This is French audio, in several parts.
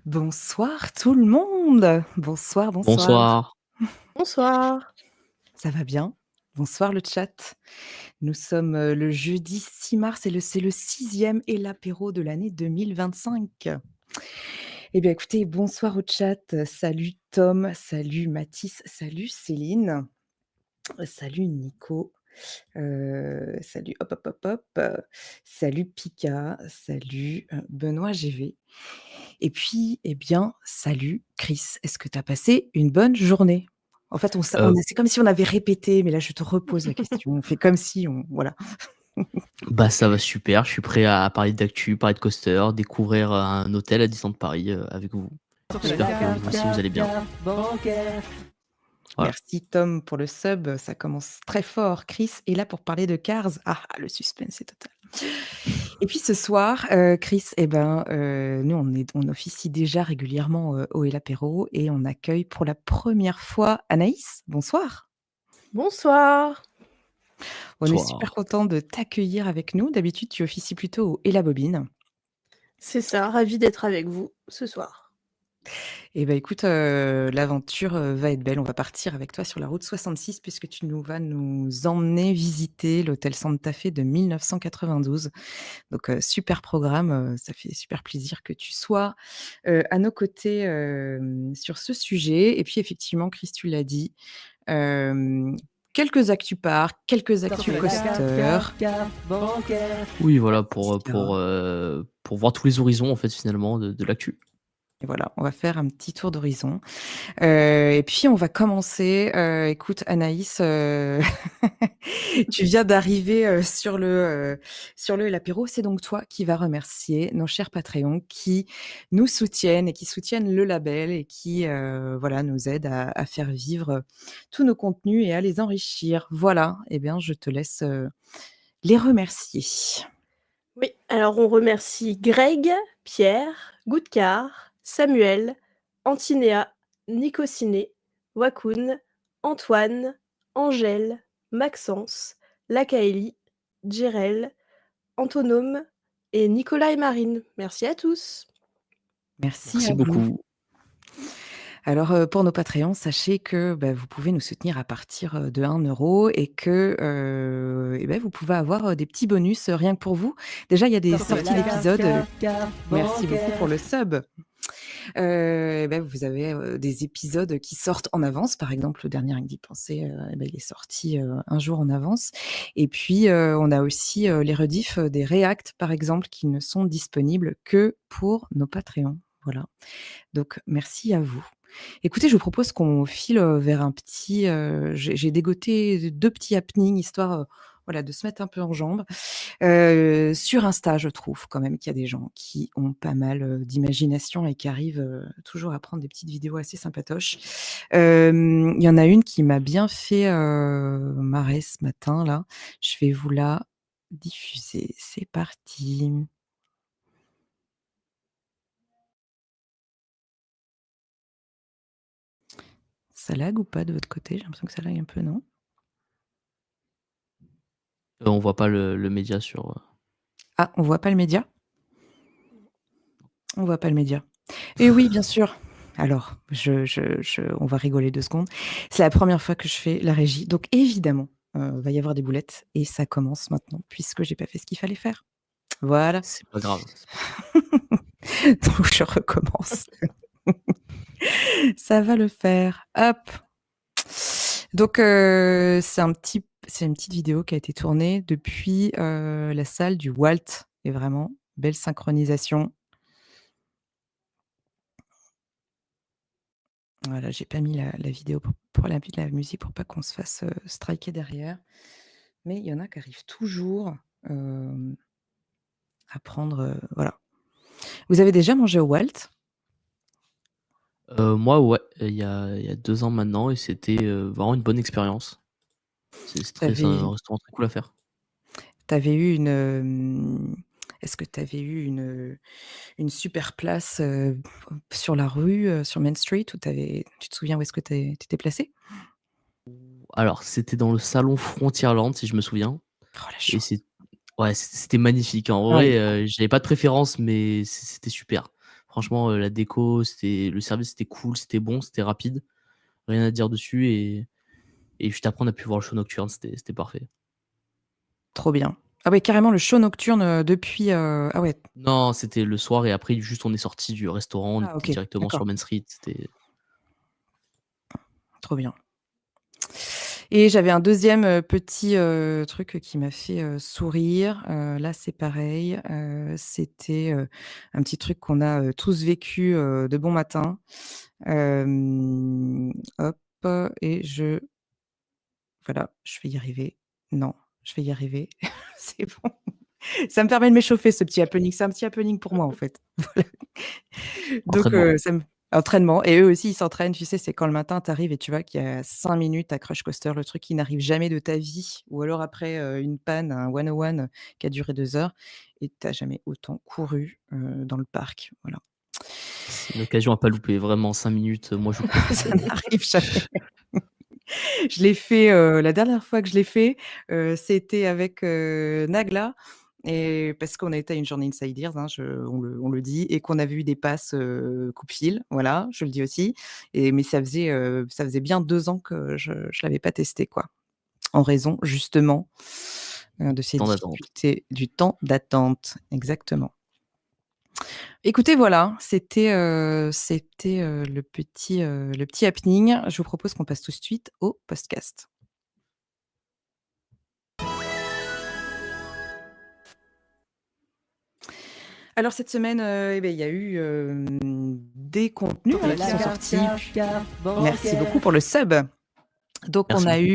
Bonsoir tout le monde. Bonsoir, bonsoir. Bonsoir. Bonsoir. Ça va bien? Bonsoir le chat. Nous sommes, le jeudi 6 mars et c'est le 6e et l'apéro de l'année 2025. Eh bien écoutez, bonsoir au chat. Salut Tom, salut Mathis, salut Céline, salut Nico, salut hop, hop, hop, hop, salut Pika, salut, Benoît GV et puis, eh bien, salut Chris. Est-ce que tu as passé une bonne journée? En fait, c'est comme si on avait répété, mais là, je te repose la question. On fait comme si voilà. Bah, ça va super, je suis prêt à parler d'actu, parler de coaster, découvrir un hôtel à Disneyland Paris, avec vous. J'espère que vous aussi vous allez bien. Voilà. Merci Tom pour le sub, ça commence très fort. Chris est là pour parler de Cars. Ah, le suspense est total. Et puis ce soir, Chris, nous on officie déjà régulièrement, au El Apéro et on accueille pour la première fois Anaïs. Bonsoir. Bonsoir. On est super content de t'accueillir avec nous. D'habitude, tu officies plutôt au Et la Bobine. C'est ça, ravie d'être avec vous ce soir. Eh ben écoute, l'aventure, va être belle. On va partir avec toi sur la route 66 puisque tu vas nous emmener visiter l'hôtel Santa Fe de 1992. Donc, super programme, ça fait super plaisir que tu sois, à nos côtés, sur ce sujet et puis effectivement, Chris, tu l'as dit, quelques actus parcs, quelques actus coaster. Oui, voilà, et pour voir tous les horizons, en fait, finalement, de l'actu. Et voilà, on va faire un petit tour d'horizon. Et puis on va commencer, écoute Anaïs, tu viens d'arriver, sur l'apéro. C'est donc toi qui vas remercier nos chers Patreons qui nous soutiennent et qui soutiennent le label et qui, voilà, nous aident à faire vivre, tous nos contenus et à les enrichir. Voilà, eh bien je te laisse, les remercier. Oui, alors on remercie Greg, Pierre, Goudcar, Samuel, Antinéa, Nicociné, Wakun, Antoine, Angèle, Maxence, Lakaeli, Djerel, Antonome et Nicolas et Marine. Merci à tous. Merci Merci à vous. beaucoup. Alors, pour nos Patreons, sachez que, vous pouvez nous soutenir à partir, de 1 € et que, vous pouvez avoir, des petits bonus, rien que pour vous. Déjà, il y a des sorties d'épisodes, merci beaucoup pour le sub. Vous avez, des épisodes qui sortent en avance. Par exemple, le dernier Rien que d'y penser, il est sorti, un jour en avance et puis, on a aussi, les rediffs, des réacts, par exemple, qui ne sont disponibles que pour nos Patreons. Voilà. Donc merci à vous. Écoutez, je vous propose qu'on file, vers un petit, j'ai dégoté 2 petits happenings histoire, voilà, de se mettre un peu en jambes. Sur Insta, je trouve quand même qu'il y a des gens qui ont pas mal, d'imagination et qui arrivent, toujours à prendre des petites vidéos assez sympatoches. Il y en a une qui m'a bien fait, marrer ce matin là. Je vais vous la diffuser. C'est parti. Ça lag ou pas de votre côté? J'ai l'impression que ça lag un peu, non? On voit pas le média sur, Ah, on voit pas le média? On voit pas le média. Et oui, bien sûr. Alors, on va rigoler 2 secondes. C'est la première fois que je fais la régie, donc évidemment, va y avoir des boulettes et ça commence maintenant puisque j'ai pas fait ce qu'il fallait faire. Voilà. c'est pas grave. Donc je recommence. Ça va le faire. Hop. Donc, c'est une petite vidéo qui a été tournée depuis, la salle du Walt et vraiment belle synchronisation. Voilà, j'ai pas mis la vidéo pour la musique pour pas qu'on se fasse, striker derrière. Mais il y en a qui arrivent toujours, à prendre, voilà. Vous avez déjà mangé au Walt? Moi, ouais, il y a 2 ans maintenant et c'était, vraiment une bonne expérience. C'est un restaurant très cool à faire. T'avais eu une, est-ce que tu avais eu une super place, sur la rue, sur Main Street où tu te souviens où est-ce que tu étais placé? Alors, c'était dans le salon Frontierland, si je me souviens Oh la et chance! c'était magnifique. En Ah, il vrai, est j'avais pas de préférence, mais c'était super. Franchement, la déco, le service c'était cool, c'était bon, c'était rapide. Rien à dire dessus et juste après on a pu voir le show nocturne, c'était parfait. Trop bien. Ah ouais, carrément le show nocturne, depuis, ah ouais. Non, c'était le soir et après juste on est sortis du restaurant, on Ah était OK, directement d'accord. sur Main Street, c'était Trop bien. Et j'avais un deuxième petit, truc qui m'a fait, sourire. Là, c'est pareil, c'était, un petit truc qu'on a, tous vécu, de bon matin. Hop et voilà, je vais y arriver. Non, je vais y arriver. C'est bon. Ça me permet de m'échauffer ce petit happening. C'est un petit happening pour moi, en fait. Voilà. Donc entraînement. ça me entraînement et eux aussi, ils s'entraînent, tu sais? C'est quand le matin, tu arrives et tu vois qu'il y a 5 minutes à Crush Coaster, le truc qui n'arrive jamais de ta vie ou alors après, une panne, un 101 qui a duré 2 heures et tu as jamais autant couru, dans le parc, voilà. C'est une occasion à pas louper, vraiment 5 minutes, moi je cours. Ça n'arrive jamais. Je l'ai fait, la dernière fois que je l'ai fait, c'était avec, Nagla et parce qu'on a été à une journée Insiders, hein, on le dit et qu'on avait eu des passes, coupe-fil, voilà, je le dis aussi mais ça faisait bien 2 ans que je l'avais pas testé, quoi. En raison justement, de ces Temps d'attente. difficultés du temps d'attente, exactement. Écoutez, voilà, c'était le petit happening. Je vous propose qu'on passe tout de suite au podcast. Alors cette semaine, il y a eu, des contenus, qui sont sortis. Merci beaucoup pour le sub. Donc on Merci a beaucoup.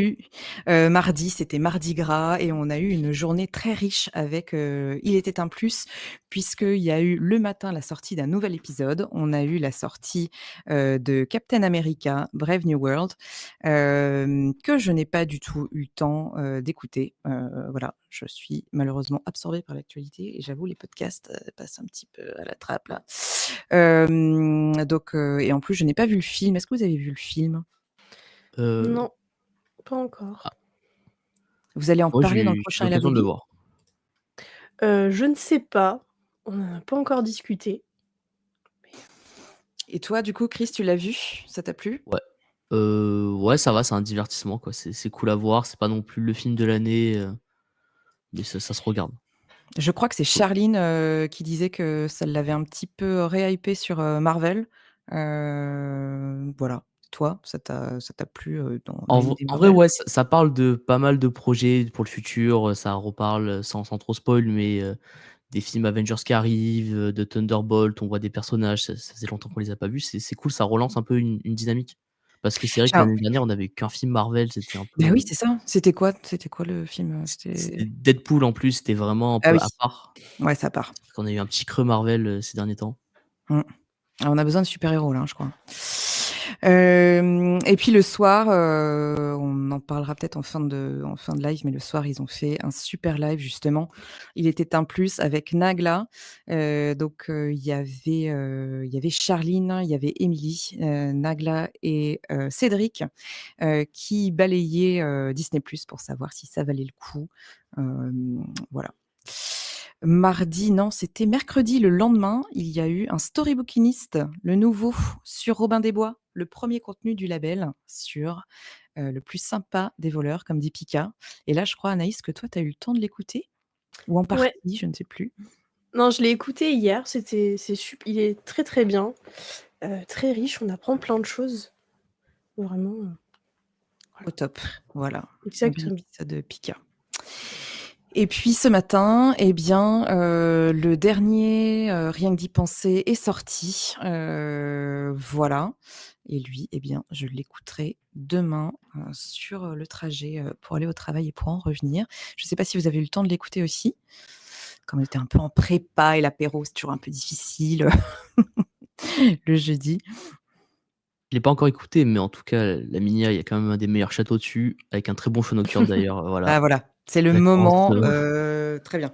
eu, mardi, c'était Mardi Gras et on a eu une journée très riche avec, Il était un plus, puisqu'il y a eu le matin la sortie d'un nouvel épisode. On a eu la sortie, de Captain America: Brave New World, que je n'ai pas du tout eu le temps, d'écouter. Voilà, je suis malheureusement absorbée par l'actualité et j'avoue les podcasts, passent un petit peu à la trappe là. Donc et en plus je n'ai pas vu le film. Est-ce que vous avez vu le film? Heu, Non, pas encore. ah, Vous allez en moi j'ai parler dans le eu prochain l'occasion de le Elabobi? voir. Je ne sais pas, on en a pas encore discuté. Et toi, du coup, Chris, tu l'as vu? Ça t'a plu? Ouais. Ouais, ça va, c'est un divertissement, quoi. C'est cool à voir, c'est pas non plus le film de l'année, mais ça se regarde. Je crois que c'est Cool. Charline, qui disait que ça l'avait un petit peu rehypé sur, Marvel. Voilà. Toi, ça t'a plu, dans l'univers En vrai, Marvel? ouais, ça parle de pas mal de projets pour le futur, ça reparle, sans trop spoil, mais des films Avengers qui arrivent, de Thunderbolt, on voit des personnages, ça faisait longtemps qu'on les a pas vus, c'est cool, ça relance un peu une dynamique. Parce que c'est vrai J'ai que un l'année dernière, on avait qu'un film Marvel, c'était un Bah, peu oui, c'est ça. C'était quoi le film, c'était C'était Deadpool en plus, c'était vraiment un ah peu oui, à part. ouais, ça part. Parce qu'on a eu un petit creux Marvel, ces derniers temps. Mmh. Ah, on a besoin de super-héros là, je crois. Et puis le soir, on en parlera peut-être en fin de live, mais le soir, ils ont fait un super live justement. Il était un plus avec Nagla, donc il y avait Charline, il y avait Émilie, Nagla et Cédric, qui balayaient, Disney+ pour savoir si ça valait le coup. Voilà. Mardi, non, c'était mercredi, le lendemain, il y a eu un Storybookinist, le nouveau sur Robin des Bois, le premier contenu du label sur, le plus sympa des voleurs, comme dit Pika. Et là, je crois, Anaïs, que toi, tu as eu le temps de l'écouter? Ou en Ouais, partie, je ne sais plus. non, je l'ai écouté hier, il est très, très bien, très riche, on apprend plein de choses, vraiment, Au voilà. top, voilà, un bel Exactement. épisode de Pika. Et puis ce matin, eh bien, le dernier, Rien que d'y penser est sorti, voilà et lui, eh bien, je l'écouterai demain, sur, le trajet, pour aller au travail et pour en revenir. Je ne sais pas si vous avez eu le temps de l'écouter aussi? Comme on était un peu en prépa et l'apéro, c'est toujours un peu difficile, le jeudi. Je l'ai pas encore écouté, mais en tout cas, la Minia, il y a quand même un des meilleurs châteaux dessus, avec un très bon show nocturne d'ailleurs, Ah voilà. voilà, c'est le Référence, moment, très bien.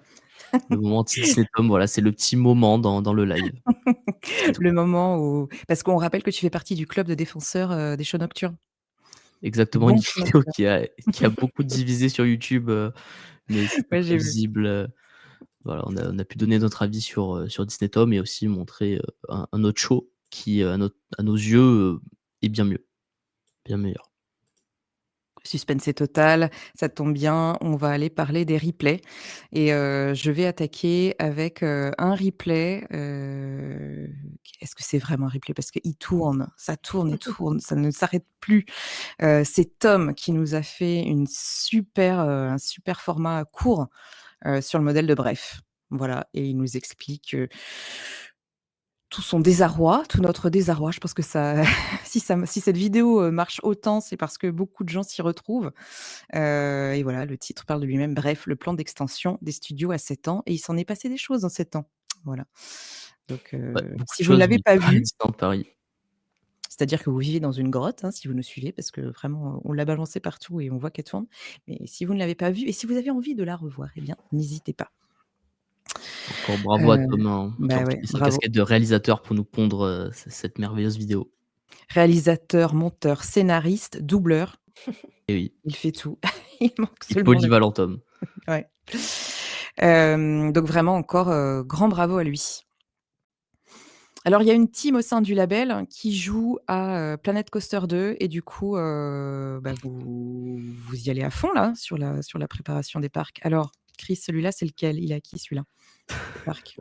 le moment Disney Tom, voilà, c'est le petit moment dans le live. C'est tout. Le moment où parce qu'on rappelle que tu fais partie du club de défenseurs, des shows nocturnes. Du Exactement, une bon show vidéo nocturne. qui a beaucoup divisé sur YouTube, mais c'était Ouais, très j'ai vu. visible, Voilà, on a pu donner notre avis sur Disney Tom et aussi montrer, un autre show qui, à nos yeux, est bien mieux, bien meilleur. Suspense est total, ça tombe bien, on va aller parler des replays et je vais attaquer avec, un replay, est-ce que c'est vraiment un replay? Parce qu'il tourne, ça tourne et tourne, ça ne s'arrête plus. C'est Tom qui nous a fait un super format court, sur le modèle de Bref. Voilà et il nous explique, tout son désarroi, tout notre désarroi. Je pense que ça si cette vidéo, marche autant, c'est parce que beaucoup de gens s'y retrouvent. Et voilà, le titre parle de lui-même. Bref, le plan d'extension des studios à 7 ans et il s'en est passé des choses en 7 ans. Voilà. Donc Ouais, beaucoup de si vous ne choses, l'avez mais pas pas à vu, Disneyland Paris. c'est-à-dire que vous vivez dans une grotte, hein, si vous nous suivez, parce que vraiment, on l'a balancée partout et on voit qu'elle tourne. Mais si vous ne l'avez pas vue et si vous avez envie de la revoir, eh bien, n'hésitez pas. Encore bravo à Heu, Tom, hein, qui a bah, ouais, refilé sa bravo. casquette de réalisateur pour nous pondre, cette merveilleuse vidéo. Réalisateur, monteur, scénariste, doubleur, Et oui, il fait tout. Il manque il est seulement la polyvalent Tom. ouais. Donc vraiment encore, grand bravo à lui. Alors il y a une team au sein du label qui joue à, Planet Coaster 2 et du coup, bah, vous y allez à fond là, sur la préparation des parcs. Alors Chris, celui-là, c'est lequel? Il est à qui celui-là? Le parc?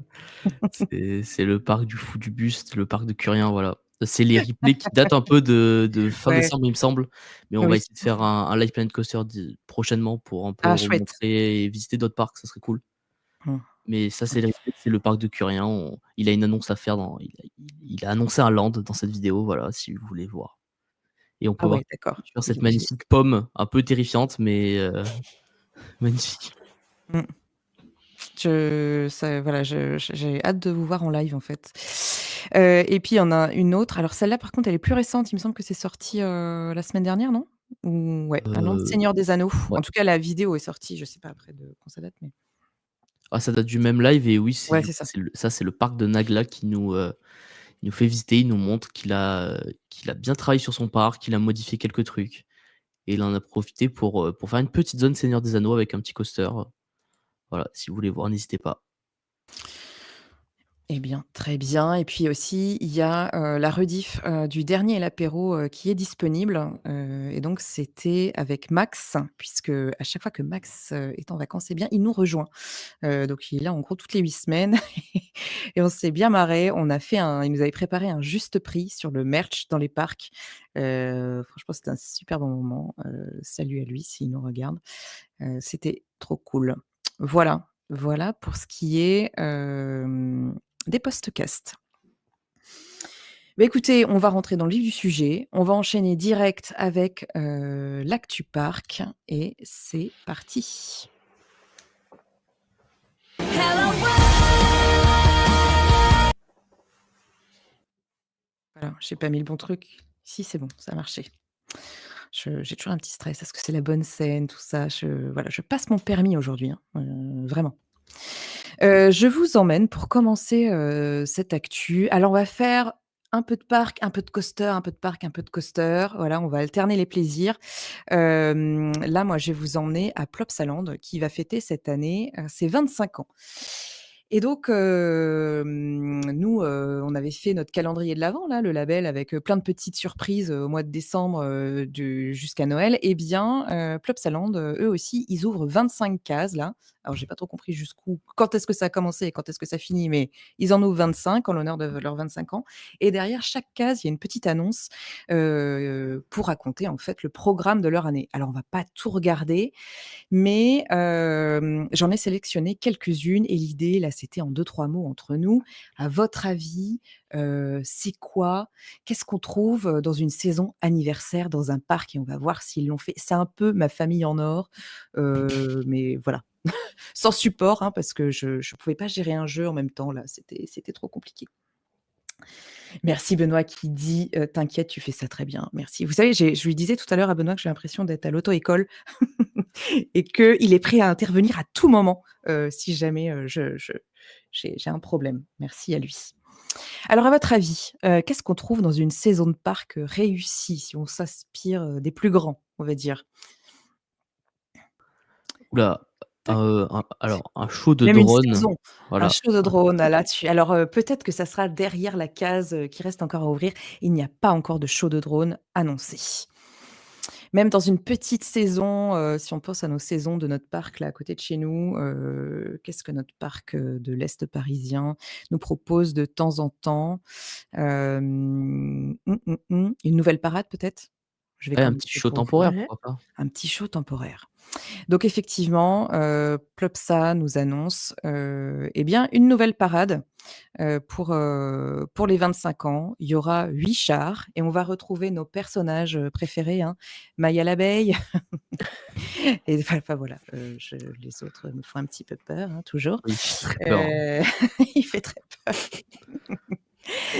C'est le parc du Fou du Buste, le parc de Curien, voilà. C'est les replays qui datent un peu de fin Ouais, décembre, il me semble, mais on va oui. essayer de faire un live Planet Coaster prochainement pour un peu Ah chouette. remontrer et visiter d'autres parcs, ça serait cool. Mmh. Mais ça, c'est le parc de Curien. Il a une annonce à faire il a annoncé un land dans cette vidéo, voilà, si vous voulez voir. Et on peut Ah voir ouais, d'accord. sur cette J'ai magnifique pomme un peu terrifiante, mais magnifique. mmh. Voilà, j'ai hâte de vous voir en live, en fait. Et puis il y en a une autre, alors celle-là, par contre, elle est plus récente. Il me semble que c'est sorti, la semaine dernière, non? Ou ouais, un an de Heu, Seigneur des Anneaux. ouais. En tout cas, la vidéo est sortie, je sais pas après de quand ça date, mais Ah, ça date du même live et oui, c'est ouais, du c'est coup, ça. c'est le parc de Nagla qui il nous fait visiter, il nous montre qu'il a bien travaillé sur son parc, qu'il a modifié quelques trucs et il en a profité pour faire une petite zone Seigneur des Anneaux avec un petit coaster. Voilà, si vous voulez voir, n'hésitez pas. Eh bien, très bien et puis aussi, il y a, la rediff, du dernier El Apéro, qui est disponible, et donc c'était avec Max, puisque à chaque fois que Max, est en vacances, eh bien, il nous rejoint. Donc il est là, en gros, toutes les 8 semaines et on s'est bien marré. Il nous avait préparé un juste prix sur le merch dans les parcs. Franchement, c'était un super bon moment. Salut à lui s'il nous regarde. C'était trop cool. Voilà, voilà pour ce qui est, des podcasts. Bah, écoutez, on va rentrer dans le vif du sujet. On va enchaîner direct avec, l'actu parc et c'est parti. Voilà, j'ai pas mis le bon truc. Si, c'est bon, ça a marché. J'ai toujours un petit stress. Est-ce que c'est la bonne scène, tout ça? Voilà, je passe mon permis aujourd'hui, hein, vraiment. Je vous emmène pour commencer, cette actu. Alors on va faire un peu de parc, un peu de coaster, un peu de parc, un peu de coaster. Voilà, on va alterner les plaisirs. Là, moi, je vais vous emmener à Plopsaland qui va fêter cette année, ses 25 ans. Et donc, nous, on avait fait notre calendrier de l'avent là, le label avec, plein de petites surprises, au mois de décembre, du jusqu'à Noël. Et bien, Plopsaland, eux aussi, ils ouvrent 25 cases là. Alors j'ai pas trop compris jusqu'où quand est-ce que ça a commencé et quand est-ce que ça finit, mais ils en ouvrent 25 en l'honneur de leurs 25 ans. Et derrière chaque case, il y a une petite annonce, pour raconter en fait le programme de leur année. Alors on va pas tout regarder, mais j'en ai sélectionné quelques-unes et l'idée là, c'était en 2-3 mots entre nous. À votre avis, c'est quoi? Qu'est-ce qu'on trouve, dans une saison anniversaire dans un parc? Et on va voir s'ils l'ont fait. C'est un peu Ma Famille en or, mais voilà. Sans support, hein, parce que je pouvais pas gérer un jeu en même temps là, c'était trop compliqué. Merci Benoît qui dit, «T'inquiète, tu fais ça très bien, merci». Vous savez, je lui disais tout à l'heure à Benoît que j'ai l'impression d'être à l'auto-école et qu'il est prêt à intervenir à tout moment, si jamais, j'ai un problème. Merci à lui. Alors à votre avis, qu'est-ce qu'on trouve dans une saison de parc, réussie, si on s'inspire, des plus grands, on va dire? Ouh là! Alors un show de Même une drone, saison, un voilà. show de drone là-dessus. Alors, peut-être que ça sera derrière la case, qui reste encore à ouvrir. Il n'y a pas encore de show de drone annoncé. Même dans une petite saison, si on pense à nos saisons de notre parc là à côté de chez nous, qu'est-ce que notre parc, de l'est parisien nous propose de temps en temps? Une nouvelle parade peut-être? Je vais Ouais, un commencer petit show pour vous. temporaire, Ouais. pourquoi pas? Un petit show temporaire. Donc effectivement, Plopsa nous annonce, eh bien une nouvelle parade, pour les 25 ans. Il y aura 8 chars et on va retrouver nos personnages, préférés, hein. Maya l'abeille et enfin voilà, les autres me font un petit peu peur, hein, toujours. Oui, il fait très peur, hein. Heu, il fait très peur.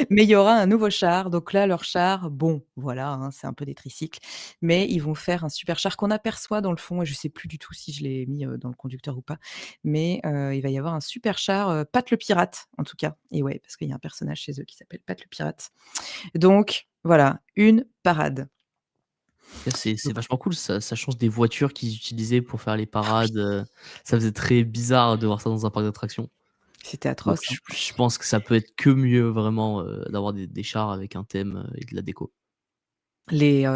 Mais il y aura un nouveau char, donc là, leur char, bon, voilà, hein, c'est un peu des tricycles, mais ils vont faire un super char qu'on aperçoit dans le fond et je sais plus du tout si je l'ai mis, dans le conducteur ou pas, mais il va y avoir un super char, Pat le pirate, en tout cas et ouais, parce qu'il y a un personnage chez eux qui s'appelle Pat le pirate. Donc voilà, une parade. Et c'est Donc vachement cool, ça change des voitures qu'ils utilisaient pour faire les ah oui, parades, ça faisait très bizarre de voir ça dans un parc d'attractions. c'était Donc atroce, hein. je pense que ça peut être que mieux vraiment, d'avoir des chars avec un thème, et de la déco. Les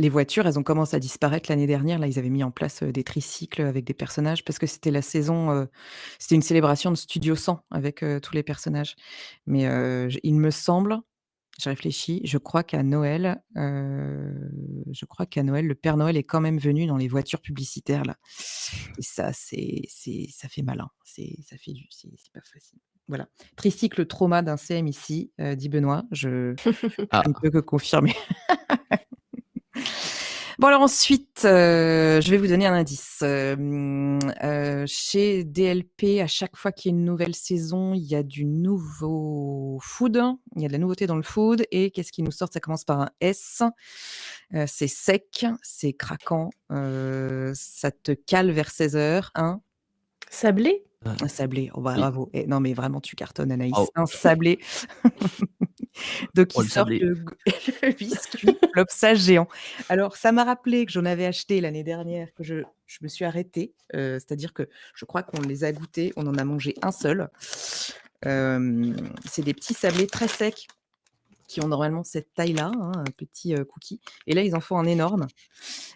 voitures, elles ont commencé à disparaître l'année dernière. Là, ils avaient mis en place, des tricycles avec des personnages parce que c'était la saison, c'était une célébration de Studio 100 avec, tous les personnages. Mais, j il me semble, je réfléchis, je crois qu'à Noël, le Père Noël est quand même venu dans les voitures publicitaires là et ça, ça fait mal, hein. Ça fait du c'est pas facile. Voilà. Tricycle trauma d'un CM ici, dit Benoît. Je ne Ah, peux que confirmer. Bon alors ensuite, je vais vous donner un indice. Chez DLP, à chaque fois qu'il y a une nouvelle saison, il y a du nouveau food, il y a de la nouveauté dans le food et qu'est-ce qui nous sort? Ça commence par un S, c'est sec, c'est craquant, ça te cale vers 16:00, un Sablé? sablé. Oh bah, oui. bravo et non mais vraiment tu cartonnes Anaïs. Oh, Un sablé. Donc oh ils le sortent sablé. le biscuit Plopsa géant. Alors ça m'a rappelé que j'en avais acheté l'année dernière, que je me suis arrêtée, c'est-à-dire que je crois qu'on les a goûtés, on en a mangé un seul. C'est des petits sablés très secs qui ont normalement cette taille-là, hein, un petit, cookie et là ils en font un énorme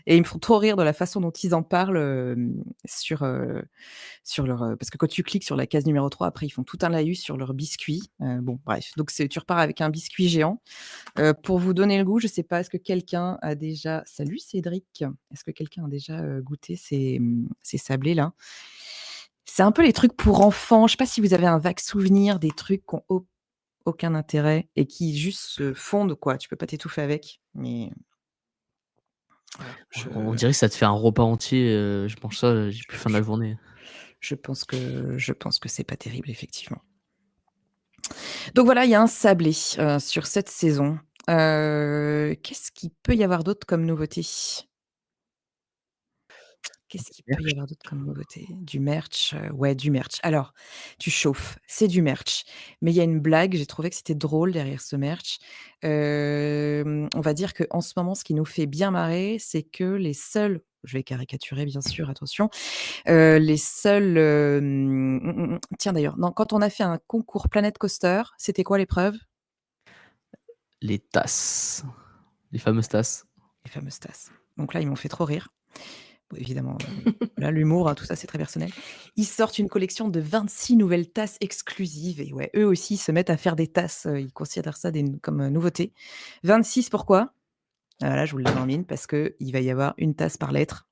et ils me font trop rire de la façon dont ils en parlent, sur leur, parce que quand tu cliques sur la case numéro 3, après ils font tout un laïus sur leurs biscuits, bon bref, donc tu repars avec un biscuit géant. Pour vous donner le goût, je sais pas, est-ce que quelqu'un a déjà salut Cédric, est-ce que quelqu'un a déjà, goûté ces sablés-là? C'est un peu les trucs pour enfants, je sais pas si vous avez un vague souvenir des trucs qui ont aucun intérêt et qui juste se fondent quoi, tu peux pas t'étouffer avec, mais voilà, On dirait que ça te fait un repas entier, je mange ça, j'ai plus faim de la journée. je pense que c'est pas terrible effectivement. Donc voilà, il y a un sablé, sur cette saison. Qu'est-ce qu'il peut y avoir d'autre comme nouveauté? Qu'est-ce qu'il peut y avoir d'autre comme nouveauté? Du merch, ouais, du merch. Alors, tu chauffes, c'est du merch, mais il y a une blague, j'ai trouvé que c'était drôle derrière ce merch. On va dire qu'en ce moment, ce qui nous fait bien marrer, c'est que les seuls je vais caricaturer bien sûr, attention, les seuls, tiens d'ailleurs, non, quand on a fait un concours Planet Coaster, c'était quoi l'épreuve? Les tasses, les fameuses tasses. Les fameuses tasses. Donc là, ils m'ont fait trop rire. Bon évidemment, voilà l'humour, hein, tout ça, c'est très personnel. Ils sortent une collection de 26 nouvelles tasses exclusives et ouais, eux aussi se mettent à faire des tasses, ils considèrent ça comme, nouveauté. 26 pourquoi? Là, je vous le donne en mine parce qu'il va y avoir une tasse par lettre.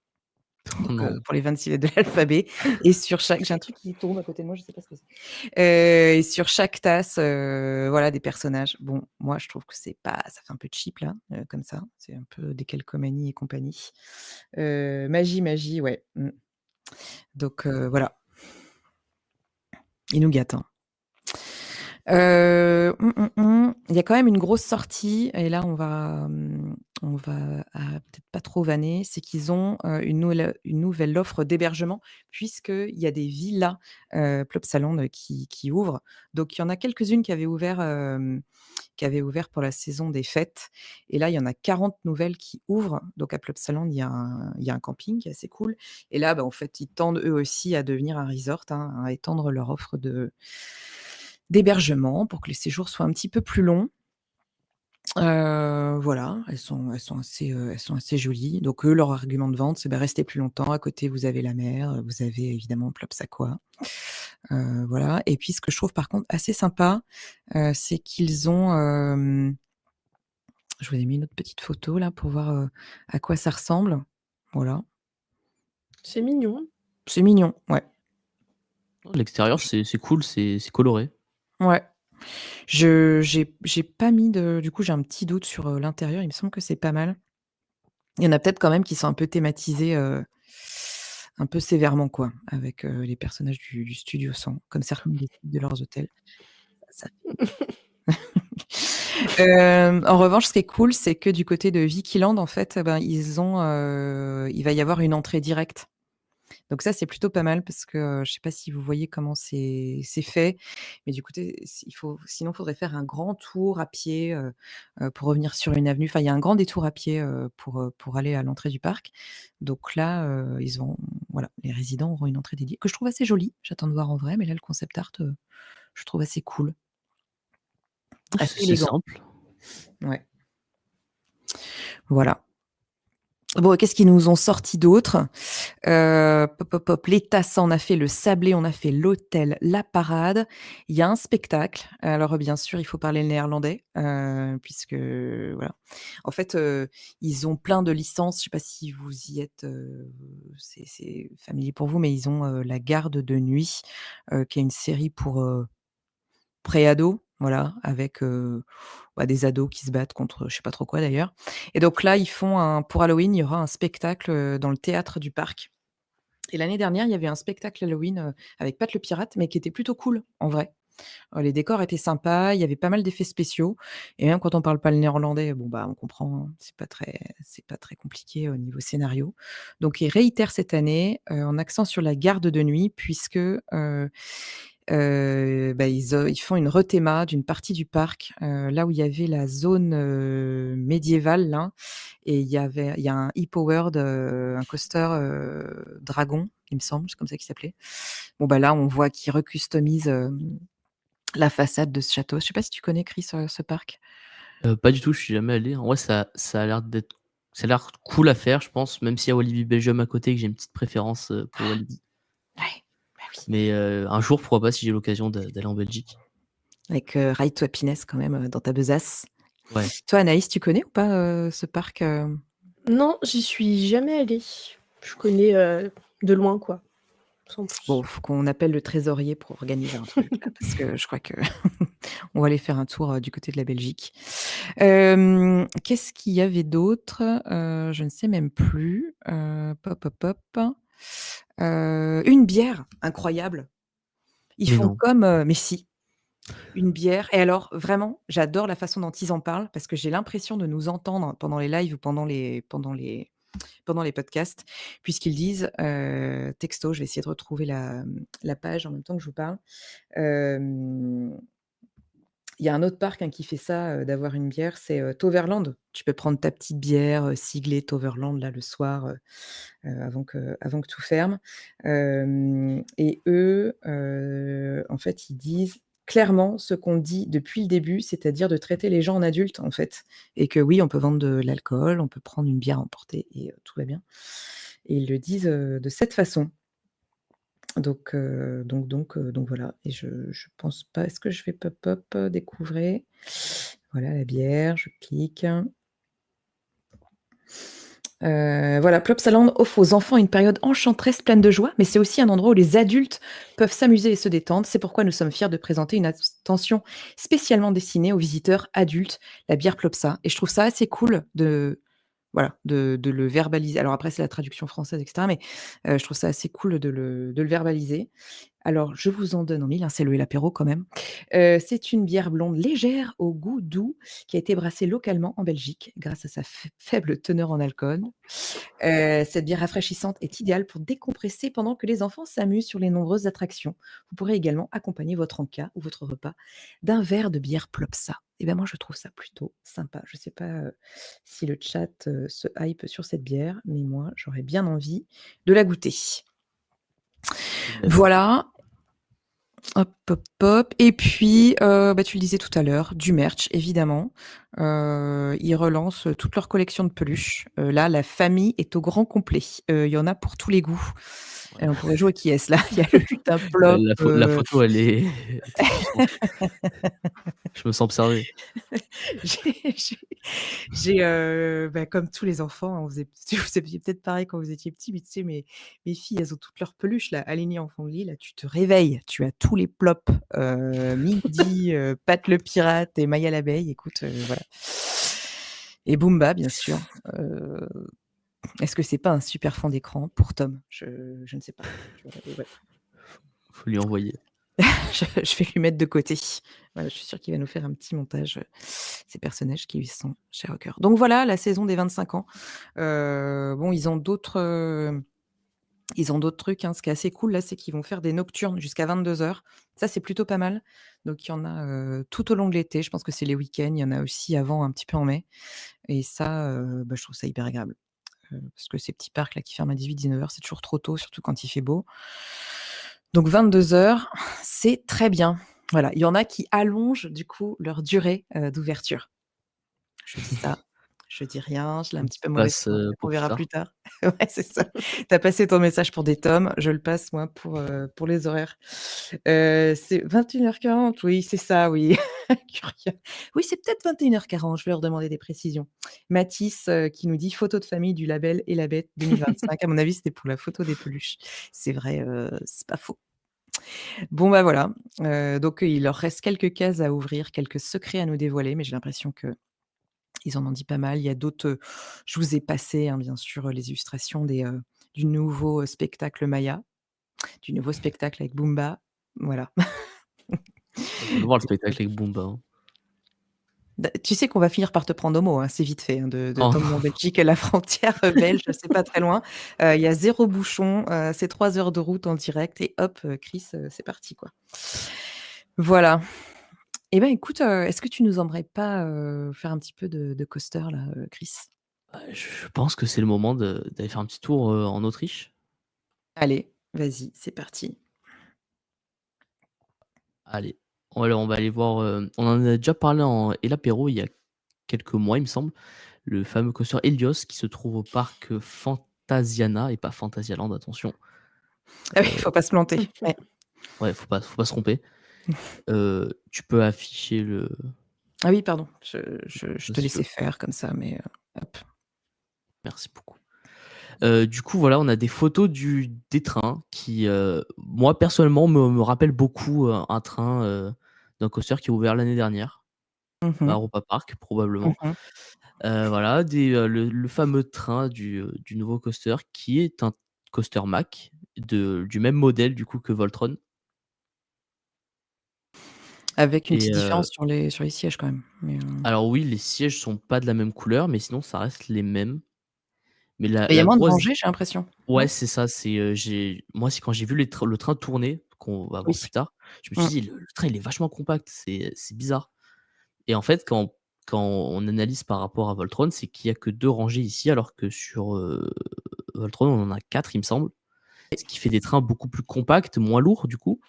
Oh Donc, non. pour les 26 lettres de l'alphabet et sur chaque j'ai un truc qui tourne à côté de moi, je sais pas ce que c'est. Et sur chaque tasse, voilà des personnages. Bon, moi je trouve que c'est pas ça fait un peu cheap là, comme ça. C'est un peu Décalcomanie et compagnie. Magie, ouais, donc voilà, ils nous gâtent, hein. Il y a quand même une grosse sortie et là on va, on va peut-être pas trop vanner, c'est qu'ils ont, une nouvelle offre d'hébergement puisqu'il y a des villas, Plopsaland, qui ouvrent. Donc il y en a quelques-unes qui avaient ouvert pour la saison des fêtes et là, il y en a 40 nouvelles qui ouvrent. Donc à Plopsaland, il y a un camping qui est assez cool et là, en fait, ils tendent eux aussi à devenir un resort, hein, à étendre leur offre d'hébergement pour que les séjours soient un petit peu plus longs. Voilà, elles sont assez jolies. Donc eux, leur argument de vente, c'est: restez plus longtemps. À côté, vous avez la mer, vous avez évidemment Plopsaquois. Voilà et puis ce que je trouve par contre assez sympa, c'est qu'ils ont, je vous ai mis une autre petite photo là pour voir, à quoi ça ressemble. Voilà. C'est mignon. C'est mignon, ouais. L'extérieur, Je c'est cool, c'est coloré. Ouais. J'ai pas mis de du coup, j'ai un petit doute sur, l'intérieur. Il me semble que c'est pas mal. Il y en a peut-être quand même qui sont un peu thématisés, un peu sévèrement quoi, avec, les personnages du Studio 100, comme certains des sites de leurs hôtels. Ça En revanche, ce qui est cool, c'est que du côté de Vikiland, en fait, il va y avoir une entrée directe. Donc ça, c'est plutôt pas mal parce que, je sais pas si vous voyez comment c'est fait, mais du côté sinon, faudrait faire un grand tour à pied, pour revenir sur une avenue. Enfin, il y a un grand détour à pied, pour aller à l'entrée du parc. Donc là, voilà, les résidents auront une entrée dédiée que je trouve assez jolie. J'attends de voir en vrai, mais là, le concept art, je trouve assez cool, assez C'est élégant. simple. Ouais, voilà. Bon, qu'est-ce qu'ils nous ont sorti d'autre? Pop, pop, pop, les tasses, on a fait le sablé, on a fait l'hôtel, la parade. Il y a un spectacle. Alors, bien sûr, il faut parler le néerlandais, puisque voilà. En fait, ils ont plein de licences. Je sais pas si vous y êtes, c'est familier pour vous, mais ils ont, La Garde de nuit, qui est une série pour, pré-ados, voilà, avec, des ados qui se battent contre je sais pas trop quoi d'ailleurs et donc là, ils font pour Halloween, il y aura un spectacle, dans le théâtre du parc et l'année dernière, il y avait un spectacle Halloween, avec Pat le pirate, mais qui était plutôt cool, en vrai. Les décors étaient sympas, il y avait pas mal d'effets spéciaux et même quand on parle pas le néerlandais, on comprend, hein, c'est pas très compliqué au niveau scénario. Donc ils réitèrent cette année, en accent sur la garde de nuit puisque, ils font une rethéma d'une partie du parc, là où il y avait la zone, médiévale là et il y a un e-powered, un coaster, dragon, il me semble, c'est comme ça qu'il s'appelait. Là, on voit qu'ils recustomisent, la façade de ce château. Je sais pas si tu connais Chris, ce parc? Pas du tout, je suis jamais allé. En vrai, ça a l'air cool à faire, je pense, même s'il y a Walibi Belgium à côté, que j'ai une petite préférence, pour Walibi. Ouais, oui. Mais, un jour, pourquoi pas, si j'ai l'occasion d'aller en Belgique. Avec, Ride to Happiness quand même, dans ta besace. Ouais. Toi, Anaïs, tu connais ou pas, ce parc, Non, j'y suis jamais allée. Je connais, de loin, quoi, sans Bon, plus. faut qu'on appelle le trésorier pour organiser un truc là, parce que je crois que on va aller faire un tour, du côté de la Belgique. Qu'est-ce qu'il y avait d'autre? Je ne sais même plus. Pop, pop, pop. Une bière incroyable. Ils Mais font non. comme, mais si, une bière et alors vraiment, j'adore la façon dont ils en parlent parce que j'ai l'impression de nous entendre pendant les lives ou pendant les podcasts, puisqu'ils disent, texto, je vais essayer de retrouver la page en même temps que je vous parle. Hem, il y a un autre parc, hein, qui fait ça, d'avoir une bière, c'est, Toverland. Tu peux prendre ta petite bière, siglée Toverland là le soir, avant que tout ferme. Et eux, en fait, ils disent clairement ce qu'on dit depuis le début, c'est-à-dire de traiter les gens en adultes, en fait. Et que oui, on peut vendre de l'alcool, on peut prendre une bière à emporter et tout va bien. Et ils le disent, de cette façon. Donc voilà et je pense pas est-ce que je fais pop pop, découvrez? Voilà la bière, je clique. Voilà, Plopsaland offre aux enfants une période enchanteresse pleine de joie, mais c'est aussi un endroit où les adultes peuvent s'amuser et se détendre. C'est pourquoi nous sommes fiers de présenter une attention spécialement destinée aux visiteurs adultes, la bière Plopsa et je trouve ça assez cool de Voilà, de le verbaliser. Alors après, c'est la traduction française et cetera, mais je trouve ça assez cool de le verbaliser. Alors, je vous en donne en mille, hein, c'est le l'apéro quand même. C'est une bière blonde légère au goût doux qui a été brassée localement en Belgique grâce à sa faible teneur en alcool. Cette bière rafraîchissante est idéale pour décompresser pendant que les enfants s'amusent sur les nombreuses attractions. Vous pourrez également accompagner votre encas ou votre repas d'un verre de bière Plopsa. Et ben moi, je trouve ça plutôt sympa. Je ne sais pas, si le chat, se hype sur cette bière, mais moi, j'aurais bien envie de la goûter. D'accord. Voilà. Hop, hop, hop et puis, bah, tu le disais tout à l'heure, du merch évidemment. Ils relancent, toute leur collection de peluches. Là, la famille est au grand complet. Il y en a pour tous les goûts. Ouais. Et on pourrait jouer qui est-ce là? Il y a le lutin Plop, La photo, elle est terrifiante. Je me sens observé. j'ai j'ai bah, comme tous les enfants, hein, on faisait vous aviez peut-être pareil quand vous étiez petits, mais tu sais, mes filles, elles ont toutes leurs peluches là, alignées en fond de lit, là, tu te réveilles, tu as tous les plops, Mindy, Pat le pirate et Maya l'abeille, écoute, voilà. Et Boomba, bien sûr. Heu, Est-ce que c'est pas un super fond d'écran pour Tom? Je ne sais pas. Ouais. Faut lui envoyer. Je vais lui mettre de côté. Voilà, je suis sûre qu'il va nous faire un petit montage, ces personnages qui lui sont chers au cœur. Donc voilà, la saison des 25 ans. Bon, ils ont d'autres trucs, hein. Ce qui est assez cool là, c'est qu'ils vont faire des nocturnes jusqu'à 22:00. Ça, c'est plutôt pas mal. Donc il y en a, tout au long de l'été. Je pense que c'est les week-ends. Il y en a aussi avant, un petit peu en mai et ça, bah, je trouve ça hyper agréable. Parce que ces petits parcs là qui ferment à 18-19:00, c'est toujours trop tôt, surtout quand il fait beau. Donc 22:00, c'est très bien. Voilà, il y en a qui allongent du coup leur durée, d'ouverture. Je dis ça, je dis rien, je l'ai un petit peu mauvaise Passe, conscience, on pour plus verra tard. plus tard. Ouais, c'est ça. Tu as passé ton message pour des tomes, je le passe moi pour les horaires. C'est 21:40, oui, c'est ça, oui. Curieux. Oui, c'est peut-être 21:40, je vais leur demander des précisions. Mathis, qui nous dit: «Photo de famille du label et la bête 2025». À mon avis, c'était pour la photo des peluches. C'est vrai, c'est pas faux. Bon, bah, voilà, donc il leur reste quelques cases à ouvrir, quelques secrets à nous dévoiler, mais j'ai l'impression qu'ils en ont dit pas mal. Il y a d'autres, je vous ai passé, hein, bien sûr, les illustrations du nouveau, spectacle Maya, du nouveau spectacle avec Booba, voilà. Je veux le voir le spectacle avec Booba, hein. Tu sais qu'on va finir par te prendre au mot, hein, c'est vite fait, hein, de Oh t'emmener en Belgique. La frontière, belge, c'est pas très loin. Il y a 0 bouchon, c'est 3 heures de route en direct et hop, Chris, c'est parti, quoi. Voilà. Eh ben, écoute, est-ce que tu nous aimerais pas, faire un petit peu de coaster là, Chris? je pense que c'est le moment d'aller faire un petit tour, en Autriche. Allez, vas-y, c'est parti. Allez, on va aller voir, on en a déjà parlé en et l'apéro il y a quelques mois, il me semble. Le fameux coaster Helios qui se trouve au parc, Phantasiana et pas Phantasialand, attention. Ah oui, il faut pas se planter. Ouais. Ouais, faut pas se tromper. Tu peux afficher le Ah oui, pardon, je te si tu laissais veux. faire comme ça, mais hop. Merci beaucoup. Du coup, voilà, on a des photos des trains qui, moi, personnellement, me rappellent beaucoup, un train, d'un coaster qui a ouvert l'année dernière, Mmh à mh. Europa Park, probablement. Mmh. Voilà, le fameux train du nouveau coaster qui est un coaster Mack du même modèle, du coup, que Voltron Avec une et petite différence sur les sièges quand même, mais alors oui, les sièges sont pas de la même couleur, mais sinon ça reste les mêmes. Mais la il y a la moins de grosse rangées, j'ai l'impression, Ouais, non? c'est ça, j'ai moi, c'est quand j'ai vu le train tourner, qu'on va voir Oui. plus tard, je me suis Mmh. dit: «Le train, il est vachement compact, c'est bizarre» et en fait, quand on analyse par rapport à Voltron, c'est qu'il y a que 2 rangées ici, alors que sur, Voltron, on en a 4, il me semble. Ce qui fait des trains beaucoup plus compacts, moins lourds, du coup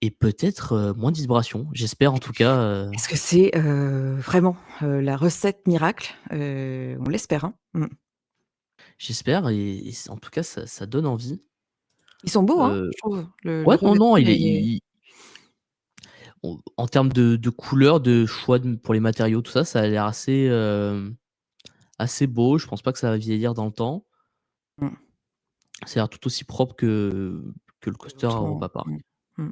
et peut-être, moins de vibrations. J'espère en tout cas, Est-ce que c'est, vraiment, la recette miracle? On l'espère, hein. Mmh. j'espère et en tout cas, ça donne envie. Ils sont beaux, hein, Heu, je trouve. Le ouais, non, non, revêtement, en termes de couleurs, de choix pour les matériaux, tout ça, ça a l'air assez beau. Je pense pas que ça va vieillir dans le temps. mmh, Ça a l'air tout aussi propre que le que coaster à l'autre, Europa Park. mmh.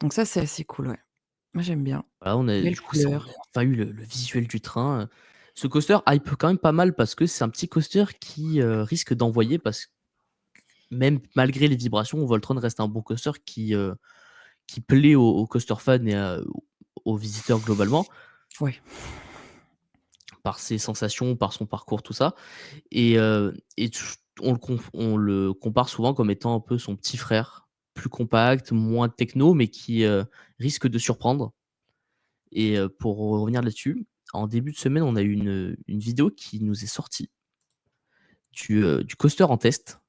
Donc ça, c'est assez cool, ouais. Moi, j'aime bien. Voilà, on a Belle du coup, ça on couleur. a enfin eu le visuel du train. Ce coaster hype quand même pas mal parce que c'est un petit coaster qui, risque d'envoyer parce que même malgré les vibrations, Voltron reste un bon coaster qui plaît aux coaster fans et aux visiteurs globalement, Ouais. par ses sensations, par son parcours, tout ça et on le compare souvent comme étant un peu son petit frère, plus compact, moins techno, mais qui, risque de surprendre et pour revenir là-dessus, en début de semaine, on a eu une vidéo qui nous est sortie du coaster en test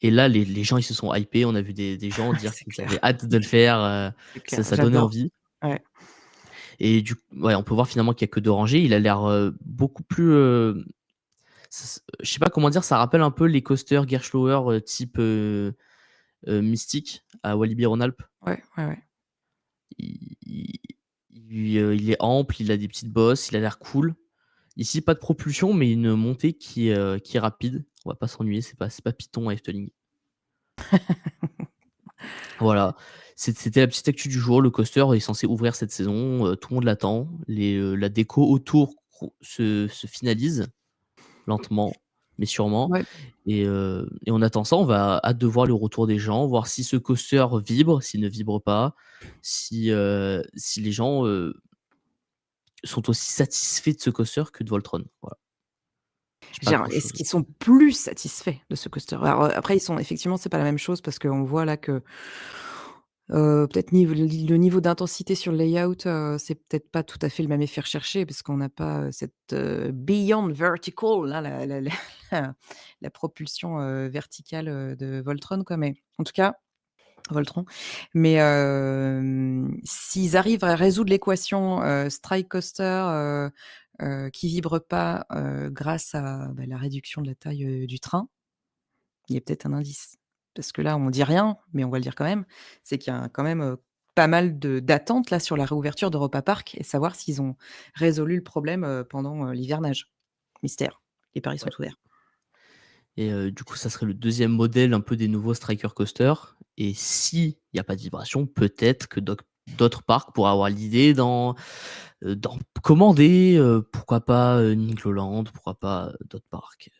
et là, les gens, ils se sont hypés. On a vu des gens dire C'est qu'ils avaient clair, hâte de le faire, c'est ça clair, ça donnait j'adore. envie Ouais. et ouais, on peut voir finalement qu'il y a que 2 rangées. Il a l'air, beaucoup plus, je sais pas comment dire, ça rappelle un peu les coasters Gerstlauer, type, Mystique à Walibi-Rhône-Alpes. Ouais, ouais, ouais. Il il il est ample, il a des petites bosses, il a l'air cool. Ici, pas de propulsion, mais une montée qui est rapide. On va pas s'ennuyer, c'est pas Python à Efteling. Voilà, c'était la petite actu du jour. Le coaster est censé ouvrir cette saison, tout le monde l'attend. La déco autour se finalise lentement, mais sûrement Ouais. et on attend ça. On va hâte de voir le retour des gens, voir si ce coaster vibre, s'il ne vibre pas, si les gens, sont aussi satisfaits de ce coaster que de Voltron. Voilà, j'ai pas Genre, grand est-ce chose. qu'ils sont plus satisfaits de ce coaster? Alors, après ils sont effectivement, c'est pas la même chose parce qu'on voit là que, peut-être le niveau d'intensité sur le layout, c'est peut-être pas tout à fait le même effet recherché parce qu'on n'a pas, cette, Beyond Vertical là, la la propulsion, verticale, de Voltron quoi, mais en tout cas Voltron, mais s'ils arrivent à résoudre l'équation, Strike Coaster, qui vibre pas, grâce à, bah, la réduction de la taille, du train, il y a peut-être un indice. Parce que là, on dit rien, mais on va le dire quand même, c'est qu'il y a quand même, pas mal d'attentes là sur la réouverture d'Europa Park et savoir s'ils ont résolu le problème, pendant, l'hivernage. Mystère. Les paris sont Ouais ouverts. et du coup, ça serait le deuxième modèle un peu des nouveaux Striker Coaster et s'il y a pas de vibration, peut-être que d'autres parcs pourraient avoir l'idée d'en commander, pourquoi pas, Nigloland, pourquoi pas, d'autres parcs.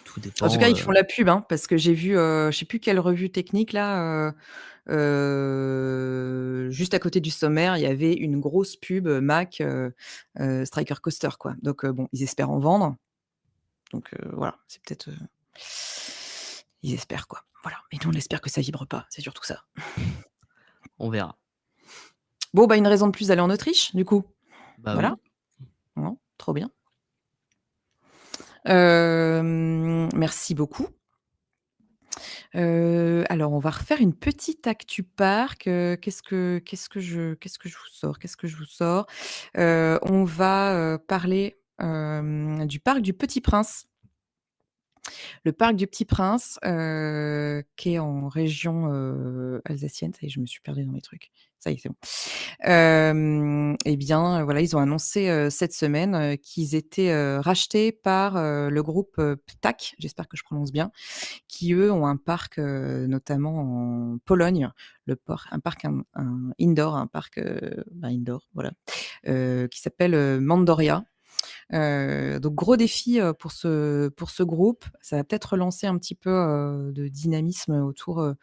Tout En tout cas, dépend, ils font la pub, hein, parce que j'ai vu, je sais plus quelle revue technique là, juste à côté du sommaire, il y avait une grosse pub, Mac, Striker Coaster quoi. Donc bon, ils espèrent en vendre. Donc voilà, c'est peut-être, ils espèrent quoi. Voilà et nous on espère que ça vibre pas, c'est surtout ça. on verra. Bon, bah, une raison de plus d'aller en Autriche du coup. Bah Voilà, oui. bon, trop bien. Merci beaucoup. Alors on va refaire une petite actu parc, qu'est-ce que je vous sors? Qu'est-ce que je vous sors? On va, parler, du parc du Petit Prince. Le parc du Petit Prince, qui est en région, alsacienne. Ça y est, je me suis perdue dans mes trucs. Ça y est, c'est bon. Et bien, voilà, ils ont annoncé, cette semaine, qu'ils étaient, rachetés par, le groupe, Ptak, j'espère que je prononce bien, qui eux ont un parc, notamment en Pologne, un parc un indoor, un parc, bah, indoor, voilà, qui s'appelle, Mandoria. Donc gros défi, pour ce groupe. Ça va peut-être relancer un petit peu, de dynamisme autour,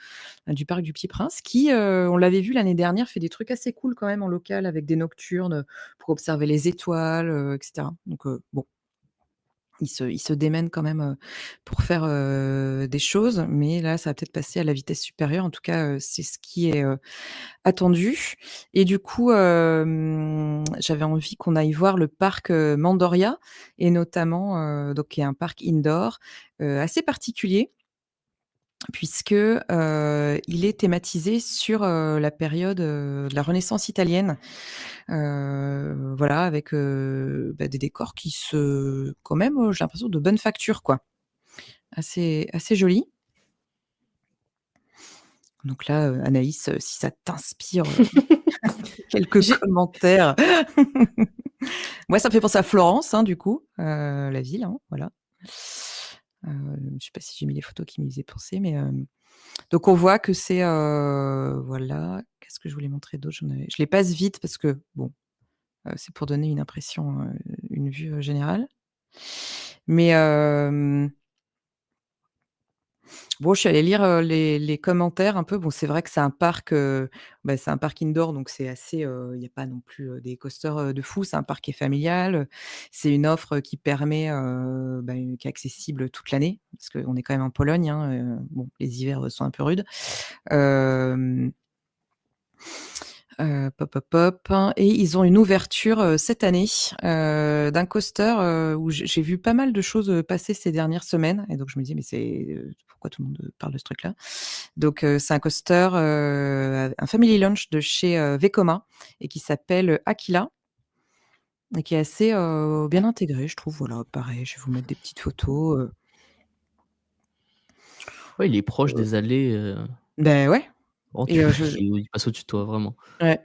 du parc du Petit Prince qui, on l'avait vu l'année dernière, fait des trucs assez cool quand même en local avec des nocturnes, pour observer les étoiles, et cetera. Donc bon, ils se démènent quand même, pour faire, des choses, mais là, ça va peut-être passer à la vitesse supérieure. En tout cas, c'est ce qui est, attendu et du coup, j'avais envie qu'on aille voir le parc, Mandoria et notamment, donc qui est un parc indoor, assez particulier puisque, il est thématisé sur, la période, de la Renaissance italienne. Voilà avec, bah, des décors qui se quand même, j'ai l'impression de bonne facture quoi. Assez joli. Donc là, Anaïs, si ça t'inspire, quelques J'ai commentaires. Moi, ça me fait penser à Florence, hein, du coup, la ville, hein, voilà. Je sais pas si j'ai mis les photos qui m'y faisaient penser, mais donc on voit que c'est, voilà. Qu'est-ce que je voulais montrer d'autre? Je les passe vite parce que bon, c'est pour donner une impression, une vue, générale. Mais bon, je suis allée lire, les commentaires un peu. Bon, c'est vrai que c'est un parc, c'est un parc indoor, donc c'est assez, il y a pas non plus, des coasters, de fou. C'est un parc qui est familial, c'est une offre, qui permet, qui est accessible toute l'année, parce qu'on est quand même en Pologne, hein, bon, les hivers, sont un peu rudes. Hem Pop, pop, pop, hein, et ils ont une ouverture, cette année, d'un coaster, où j'ai vu pas mal de choses, passer ces dernières semaines, et donc je me dis: «Mais c'est, pourquoi tout le monde, parle de ce truc-là?» Donc c'est un coaster, un family launch de chez, Vekoma, et qui s'appelle, Aquila, et qui est assez, bien intégré, je trouve. Voilà, pareil, je vais vous mettre des petites photos, Ouais, il est proche heu des allées, ouais, vraiment et tu je il passe au-dessus de toi, vraiment. ouais,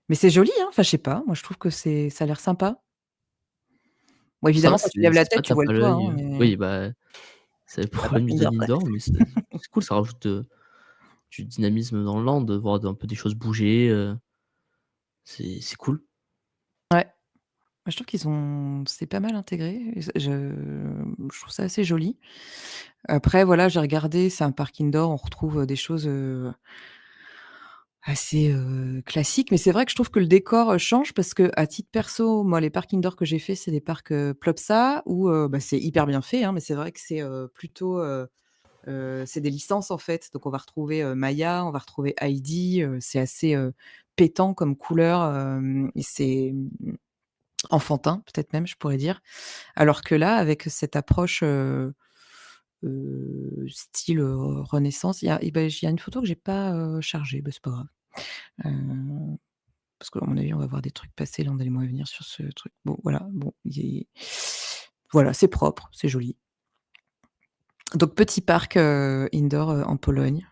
mais c'est joli, hein, enfin, je sais pas, moi je trouve que ça a l'air sympa. Bon, Ça, évidemment, quand tu lèves la c'est tête, vrai, tu tu vois le pas toit, l'œil, hein, mais oui, bah, c'est le c'est un parc problème du indoor, design quoi. indoor, mais c'est cool, ça rajoute, du dynamisme dans le land, de voir un peu des choses bouger, c'est cool. Ouais, moi je trouve qu'ils ont c'est pas mal intégré, et je trouve ça assez joli. Après voilà, j'ai regardé, c'est un parc indoor, on retrouve, des choses, assez, classiques, mais c'est vrai que je trouve que le décor, change, parce qu'à titre perso, moi les parcs indoor que j'ai fait, c'est des parcs, Plopsa, où, c'est hyper bien fait, hein, mais c'est vrai que c'est, plutôt, c'est des licences, en fait, donc on va retrouver, Maya, on va retrouver Heidi, c'est assez, pétant comme couleur, et c'est, enfantin, peut-être même, je pourrais dire. Alors que là, avec cette approche, style, Renaissance, il y a une photo que j'ai pas, chargée, c'est pas grave. Heu, Parce qu'à mon avis, on va voir des trucs passer là dans les mois à venir sur ce truc. Bon, voilà, bon, voilà, c'est propre, c'est joli. Donc petit parc, indoor, en Pologne.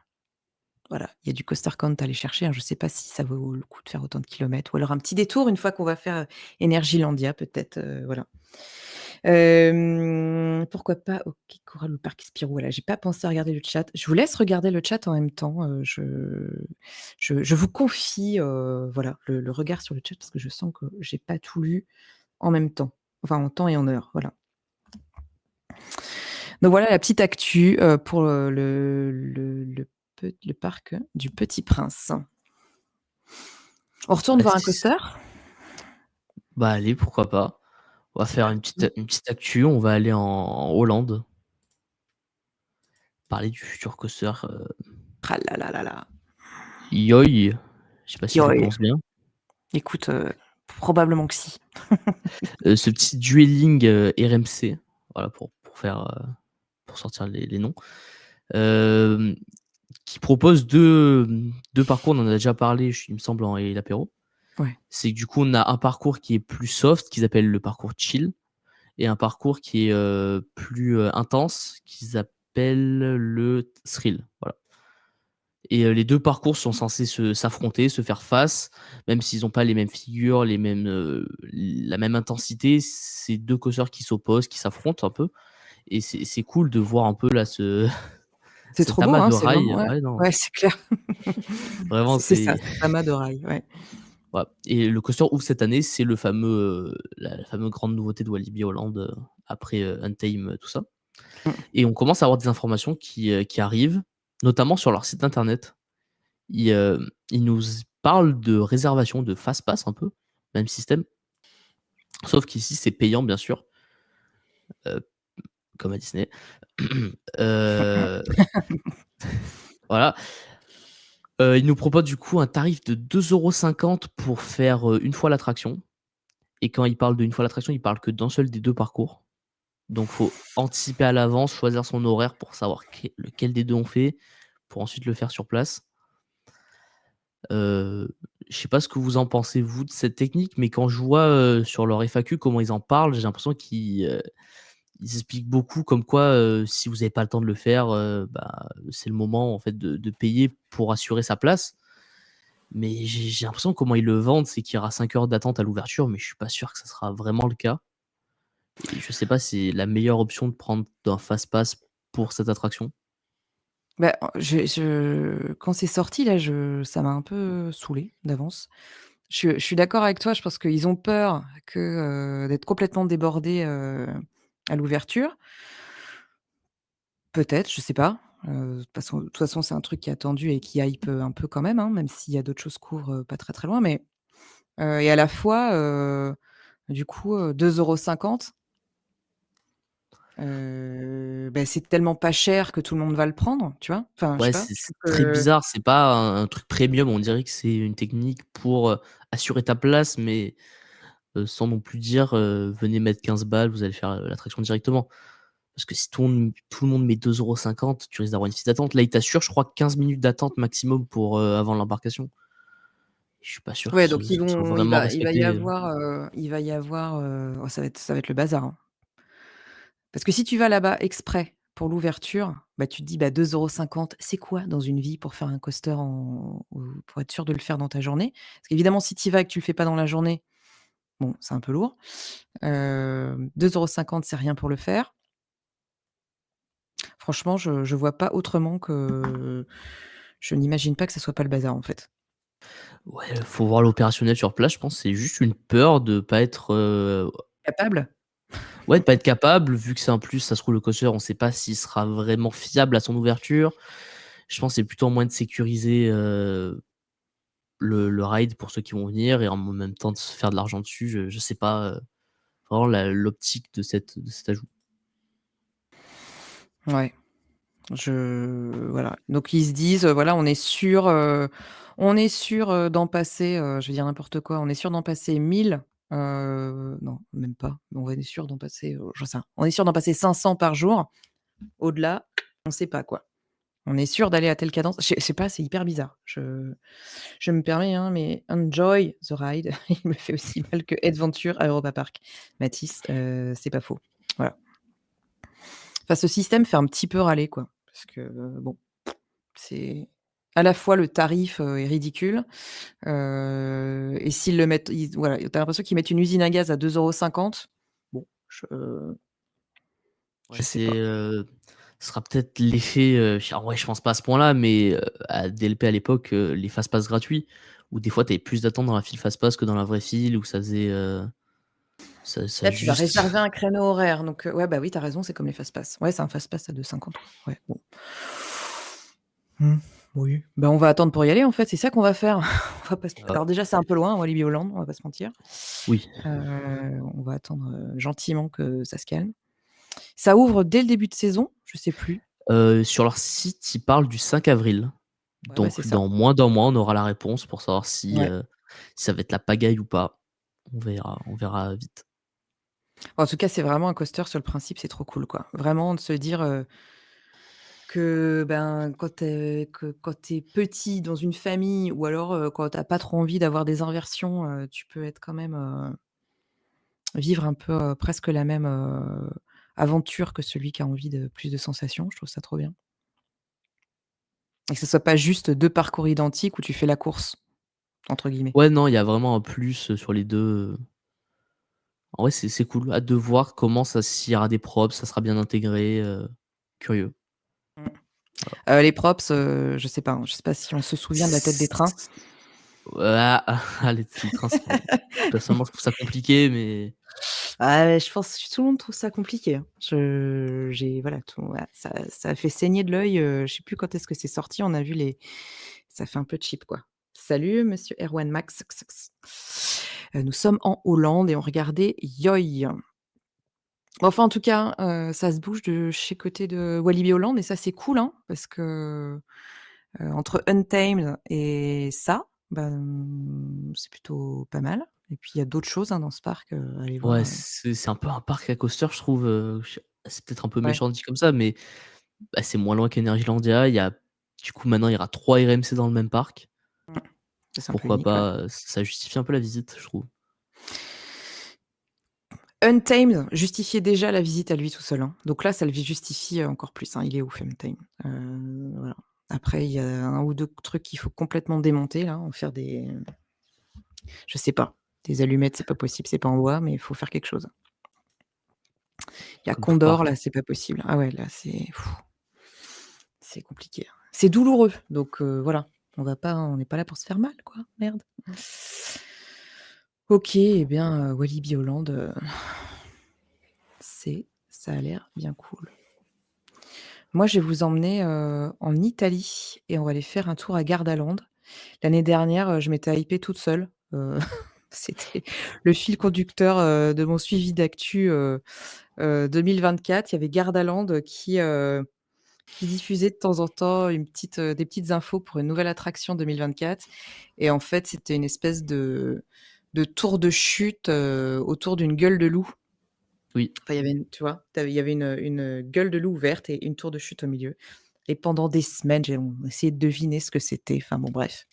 Voilà, il y a du coaster count à aller chercher, hein. Je sais pas si ça vaut le coup de faire autant de kilomètres, ou alors un petit détour une fois qu'on va faire, Energylandia peut-être, voilà. Pourquoi pas OK Coral ou Parc Spirou, voilà, j'ai pas pensé à regarder le chat. Je vous laisse regarder le chat en même temps, je vous confie, voilà, le regard sur le chat, parce que je sens que j'ai pas tout lu en même temps, enfin en temps et en heure, voilà. Donc voilà la petite actu, pour, le parc du Petit Prince. On retourne Bah, voir un c coaster? bah, allez, pourquoi pas. On va C'est faire parti. une petite actu, on va aller en Hollande, parler du futur coaster, Tralalalala. Yoi, je sais pas si je le Yoï. prononce bien. Écoute, probablement que si. Ce petit dueling, RMC, voilà, pour faire, pour sortir les noms, hem, qui propose 2 parcours. On en a déjà parlé, il me semble, en et l'apéro. Ouais. C'est que du coup, on a un parcours qui est plus soft, qu'ils appellent le parcours chill, et un parcours qui est, plus, intense, qu'ils appellent le thrill, voilà. Et les 2 parcours sont censés s'affronter, se faire face, même s'ils ont pas les mêmes figures, les mêmes, la même intensité. C'est 2 coasters qui s'opposent, qui s'affrontent un peu, et c'est cool de voir un peu là C'est cet trop beau, amas hein, de c'est rails. vraiment ouais, Ouais, non, ouais, c'est clair. vraiment C'est ça, c'est cet amas de rails, ouais. voilà, et le coaster ouvre cette année, c'est le fameux, la fameuse grande nouveauté de Walibi Holland, après, Untamed, tout ça, Mmh. et on commence à avoir des informations qui arrivent, notamment sur leur site internet. Ils nous parlent de réservation de fast pass un peu, même système, sauf qu'ici c'est payant bien sûr, heu, comme à Disney. Heu, voilà, ils nous proposent du coup un tarif de 2,50 € pour faire, 1 fois l'attraction, et quand ils parlent d'1 fois l'attraction, ils parlent que d'un seul des 2 parcours. Donc faut anticiper à l'avance, choisir son horaire pour savoir lequel des 2 on fait, pour ensuite le faire sur place. Heu, je sais pas ce que vous en pensez vous de cette technique, mais quand je vois, sur leur FAQ comment ils en parlent, j'ai l'impression ils expliquent beaucoup comme quoi, si vous avez pas le temps de le faire, bah, c'est le moment en fait de payer pour assurer sa place. Mais j'ai l'impression comment ils le vendent, c'est qu'il y aura 5 heures d'attente à l'ouverture, mais je suis pas sûr que ça sera vraiment le cas, et je sais pas si c'est la meilleure option de prendre un fast pass pour cette attraction. Bah, quand c'est sorti là, ça m'a un peu saoulée d'avance. Je suis d'accord avec toi, je pense qu'ils ont peur d'être complètement débordés, à l'ouverture. Peut-être, je sais pas. De toute façon, c'est un truc qui est attendu et qui hype, un peu quand même, hein, même s'il y a d'autres choses courent, pas très, très loin, mais et à la fois, du coup, 2,50 €, bah, c'est tellement pas cher que tout le monde va le prendre, tu vois? Enfin, je sais Ouais, pas, je c'est trouve très que bizarre, c'est pas un truc premium, on dirait que c'est une technique pour, assurer ta place, mais sans non plus dire, «Venez mettre 15 balles, vous allez faire, l'attraction directement». Parce que si tout le monde met 2,50 €, tu risques d'avoir une file d'attente. Là, ils t'assurent, je crois, 15 minutes d'attente maximum pour, avant l'embarcation. Je suis pas sûr que ouais, ce donc ils soit vont vraiment il va y respecté. avoir, oh, ça va être le bazar, hein. Parce que si tu vas là-bas exprès pour l'ouverture, bah, tu te dis: «Bah, 2,50 €, c'est quoi dans une vie pour faire un coaster ou pour être sûr de le faire dans ta journée?» Parce qu'évidemment, si tu y vas et que tu le fais pas dans la journée, bon, c'est un peu lourd. 2,50 €, c'est rien pour le faire. Franchement, je vois pas autrement que je n'imagine pas que ça soit pas le bazar, en fait. Ouais, faut voir l'opérationnel sur place, je pense, c'est juste une peur de pas être, Capable? ouais, de pas être capable, vu que c'est un plus, ça se trouve le coaster, on sait pas s'il sera vraiment fiable à son ouverture. Je pense que c'est plutôt un moyen de sécuriser, le ride pour ceux qui vont venir et en même temps de se faire de l'argent dessus. Je sais pas, vraiment l'optique de cet ajout. Ouais, voilà. Donc ils se disent, voilà, on est sûr, d'en passer, je vais dire n'importe quoi, on est sûr d'en passer 1000, non, même pas. On est sûr d'en passer, j'en sais rien. On est sûr d'en passer 500 par jour. Au-delà, on sait pas, quoi. On est sûr d'aller à telle cadence. Je sais pas, c'est hyper bizarre. Je me permets, hein, mais enjoy the ride, il me fait aussi mal que Adventure à Europa Park. Mathis, c'est pas faux. Voilà. Enfin, ce système fait un petit peu râler, quoi, parce que, bon, c'est à la fois le tarif, est ridicule, et s'ils le mettent voilà, tu as l'impression qu'ils mettent une usine à gaz à 2,50 €. Bon, Ouais, je sais pas. ce sera peut-être l'effet, en vrai, je pense pas à ce point-là, mais à DLP à l'époque, les fast pass gratuits, où des fois tu avais plus d'attente dans la file fast pass que dans la vraie file, où ça faisait, ça Là, tu vas juste réserver un créneau horaire, donc ouais, bah, oui, tu as raison, c'est comme les fast-pass. Ouais, c'est un fast-pass à 2,50 €, quoi. Ouais, bon. Mmh, oui. Bah, on va attendre pour y aller, en fait, c'est ça qu'on va faire. On va pas se heu, Alors déjà, c'est un peu loin, Walibi Holland, on va pas se mentir. oui. On va attendre, gentiment que ça se calme. Ça ouvre dès le début de saison? Je sais plus. Sur leur site, ils parlent du 5 avril, Ouais, bah, c'est donc ça. dans moins d'un mois, on aura la réponse pour savoir Ouais. si ça va être la pagaille ou pas. On verra vite. En tout cas, c'est vraiment un coaster sur le principe, c'est trop cool, quoi. Vraiment de se dire, que, ben, quand tu es petit dans une famille ou alors, quand tu as pas trop envie d'avoir des inversions, tu peux être quand même, vivre un peu, presque la même, aventure que celui qui a envie de plus de sensations. Je trouve ça trop bien et que ce soit pas juste 2 parcours identiques où tu fais «la course» entre guillemets. Ouais, non, il y a vraiment un plus, sur les 2. En vrai, c'est cool. Hâte de voir comment ça s'il y aura des props, ça sera bien intégré, curieux. Mmh. Les props, je sais pas si on se souvient de la tête des trains. Ah, les trains, personnellement, je trouve ça compliqué, mais Ah ouais, je pense que tout le monde trouve ça compliqué, hein. Voilà, voilà, ça a fait saigner de l'œil, je sais plus quand est-ce que c'est sorti, on a vu les ça fait un peu cheap, quoi. «Salut monsieur Erwan Max, nous sommes en Hollande et on regardait Yoy». Enfin, en tout cas, ça se bouge de chez côté de Walibi Holland et ça, c'est cool, hein, parce que, entre Untamed et ça, ben, c'est plutôt pas mal et puis il y a d'autres choses, hein, dans ce parc, à aller ouais, voir, c'est un peu un parc à coaster, je trouve, c'est peut-être un peu ouais. méchant dit comme ça, mais bah, c'est moins loin qu'Energylandia. Il y a du coup, maintenant, il y aura 3 RMC dans le même parc. Mmh. C'est un peu Pourquoi unique, ouais. pas, ça justifie un peu la visite, je trouve. Untamed justifiait déjà la visite à lui tout seul, hein. Donc là, ça le justifie, encore plus, hein. Il est ouf Untamed. Voilà. Après, il y a un ou 2 trucs qu'il faut complètement démonter là, en faire je sais pas, des allumettes, c'est pas possible, c'est pas en bois, mais il faut faire quelque chose. Il y a Comme tout Condor, parc. là, c'est pas possible. Ah ouais, là, c'est compliqué, hein. C'est douloureux, donc voilà. On n'est pas là pour se faire mal, quoi, merde. OK, eh bien, Walibi Holland, ça a l'air bien cool. Moi, je vais vous emmener, en Italie et on va aller faire un tour à Gardaland. L'année dernière, je m'étais hypée toute seule, c'était le fil conducteur, de mon suivi d'actu, 2024. Il y avait Gardaland, qui diffusait de temps en temps des petites infos pour une nouvelle attraction 2024 et en fait, c'était une espèce de tour de chute, autour d'une gueule de loup. Oui. Enfin, il y avait tu vois? Il y avait une gueule de loup ouverte et une tour de chute au milieu et pendant des semaines, on essayait de deviner ce que c'était. Enfin bon, bref.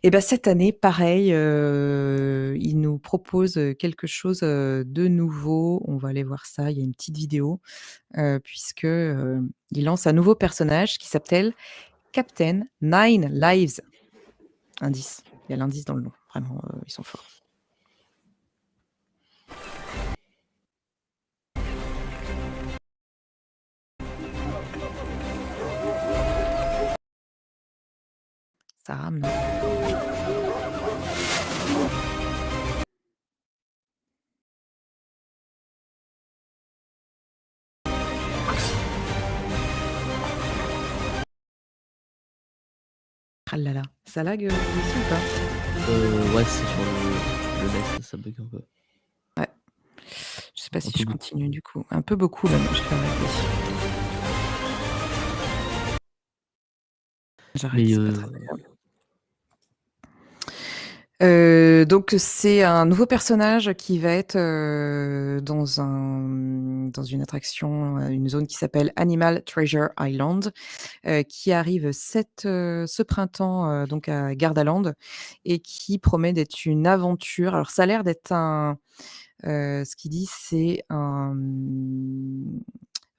Et bah, cette année, pareil, ils nous proposent, quelque chose, de nouveau. On va aller voir ça. Il y a une petite vidéo, puisque, ils lancent un nouveau personnage qui s'appelle Captain Nine Lives. Indice. Il y a l'indice dans le nom. Vraiment, ils sont forts. Ça rame, non? Ah là là, ça lag, ici ou pas? Ouais, c'est sur le net, ça bug un peu. Ouais. Je sais pas Un si peu je beaucoup. continue du coup. Un peu beaucoup même, je vais arrêter. J'arrête, Mais c'est pas très agréable. Donc c'est un nouveau personnage qui va être, dans une attraction, une zone qui s'appelle Animal Treasure Island, qui arrive ce printemps, donc à Gardaland et qui promet d'être une aventure. Alors ça a l'air d'être ce qu'il dit, c'est un,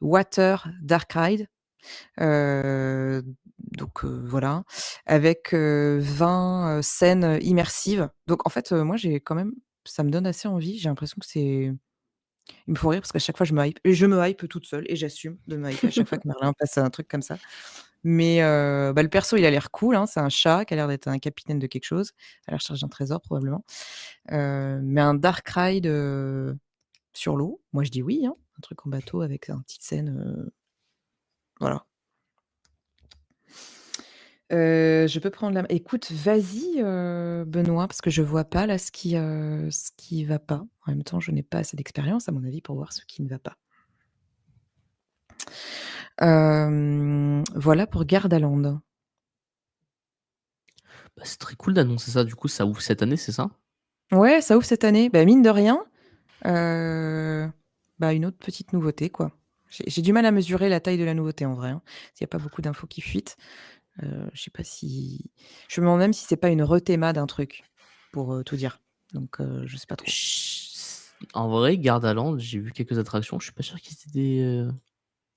water dark ride. Donc voilà, avec, 20, scènes, immersives. Donc en fait, moi j'ai quand même ça me donne assez envie. J'ai l'impression que ils me font rire parce qu'à chaque fois je me hype et je me hype toute seule et j'assume de me hyper à chaque fois que Merlin passe un truc comme ça. Mais bah, le perso il a l'air cool, hein, c'est un chat qui a l'air d'être un capitaine de quelque chose, à la recherche d'un trésor probablement. Mais un dark ride, sur l'eau, moi je dis oui, hein, un truc en bateau avec une petite scène, voilà. Je peux prendre la écoute, vas-y, Benoît, parce que je vois pas là ce qui va pas. En même temps, je n'ai pas assez d'expérience à mon avis pour voir ce qui ne va pas. Voilà pour Gardaland. Bah, c'est très cool d'annoncer ça, du coup, ça ouvre cette année, c'est ça? Ouais, ça ouvre cette année. Bah, mine de rien, bah, une autre petite nouveauté, quoi. J'ai du mal à mesurer la taille de la nouveauté en vrai, hein, parce qu'il y a pas beaucoup d'infos qui fuitent. Je sais pas si je me demande même si c'est pas une rethéma d'un truc, pour, tout dire. Donc, je sais pas trop. En vrai, Gardaland, j'ai vu quelques attractions, je suis pas sûr qu'ils aient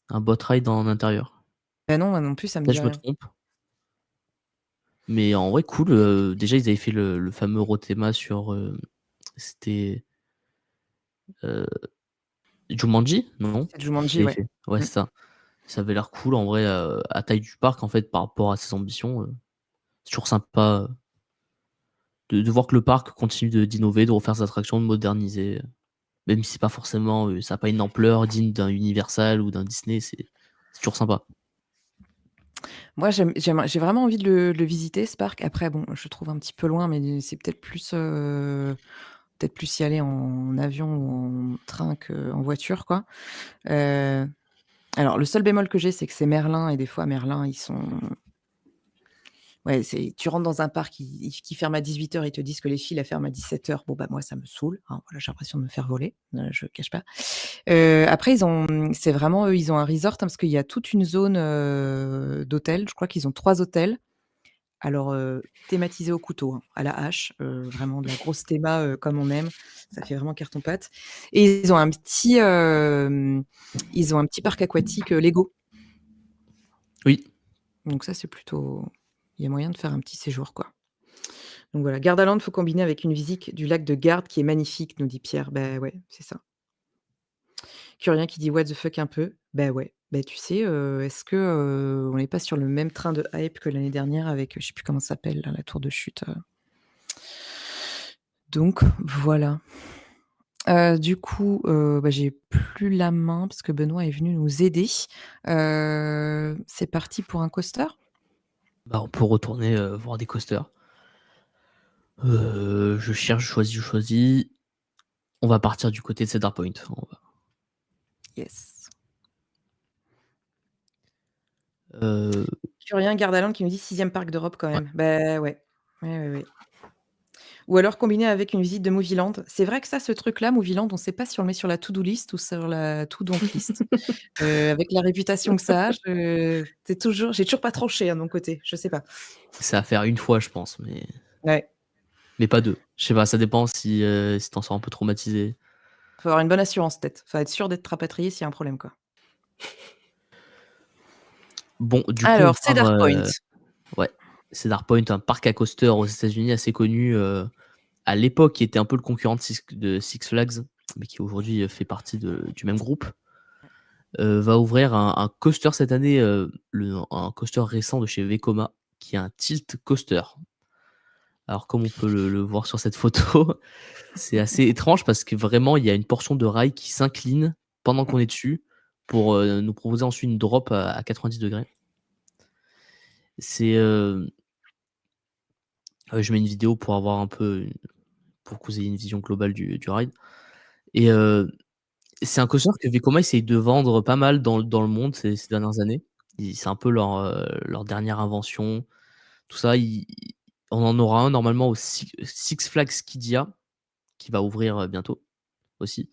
un boat ride en intérieur. Bah, non, moi non plus, ça me dit Peut-être je me rien. trompe, mais en vrai cool, déjà ils avaient fait le fameux Rotema sur, c'était, heu, Jumanji? Non? C'est Qu'ils Jumanji, avaient ouais. fait? Ouais, Mmh. c'est ça. Ça avait l'air cool en vrai, à taille du parc en fait par rapport à ses ambitions, c'est toujours sympa, de voir que le parc continue d'innover, de refaire ses attractions, de moderniser, même si c'est pas forcément, ça a pas une ampleur digne d'un Universal ou d'un Disney, c'est toujours sympa. Moi, j'ai vraiment envie de le visiter ce parc. Après bon, je le trouve un petit peu loin, mais c'est peut-être plus y aller en avion ou en train qu'en voiture, quoi. Heu, alors le seul bémol que j'ai, c'est que c'est Merlin et des fois Merlin, ils sont ouais, c'est tu rentres dans un parc qui ferme à 18h, ils te disent que les files, elles ferment à 17h. Bon, bah, moi, ça me saoule, hein, voilà, j'ai l'impression de me faire voler, je cache pas. Après c'est vraiment eux, ils ont un resort, hein, parce qu'il y a toute une zone, d'hôtels. Je crois qu'ils ont 3 hôtels. Alors, thématisés au couteau, hein, à la hache, vraiment de la grosse théma, comme on aime. Ça fait vraiment carton pâte et ils ont un petit parc aquatique, Lego. Oui. Donc ça, c'est plutôt il y a moyen de faire un petit séjour, quoi. Donc voilà, Gardaland, faut combiner avec une visite du lac de Garde qui est magnifique, nous dit Pierre. Bah, ouais, c'est ça. Curien qui dit: «What the fuck un peu». Bah, ouais. Bah, tu sais, est-ce que, on n'est pas sur le même train de hype que l'année dernière avec, je sais plus comment ça s'appelle là, la tour de chute, Donc voilà. Du coup, j'ai plus la main parce que Benoît est venu nous aider. C'est parti pour un coaster? Bah, on peut retourner, voir des coasters. Je cherche, je choisis. On va partir du côté de Cedar Point. Yes. Heu, Curien Gardaland qui nous dit 6e parc d'Europe quand ouais, même. Bah, ouais. Ouais. Ou alors combiné avec une visite de Movieland. C'est vrai que ça, ce truc-là, Movieland, on sait pas si on le met sur la to-do list ou sur la to don't list. Avec la réputation que ça a, j'ai toujours pas tranché, hein, de mon côté, je sais pas. c'est à faire une fois, je pense, Ouais, mais pas 2. Je sais pas, ça dépend si tu en sors un peu traumatisé. faut avoir une bonne assurance peut-être. Faut être sûr d'être rapatrié s'il y a un problème, quoi. Bon, du coup, on Alors, part, Cedar Point. ouais, Cedar Point, un parc à coaster aux États-Unis assez connu, à l'époque, qui était un peu le concurrent de Six Flags, mais qui aujourd'hui, fait partie du même groupe. Va ouvrir un coaster cette année, un coaster récent de chez Vekoma, qui est un tilt coaster. Alors comme on peut le voir sur cette photo, c'est assez étrange parce que vraiment il y a une portion de rail qui s'incline pendant qu'on est dessus pour, nous proposer ensuite une drop à 90°. C'est, je mets une vidéo pour avoir un peu pour que vous ayez une vision globale du ride et c'est un coaster que Vekoma essaye de vendre pas mal dans le monde ces dernières années. C'est un peu leur dernière invention, tout ça. On en aura un normalement au Six Flags Skidia qui va ouvrir, bientôt aussi.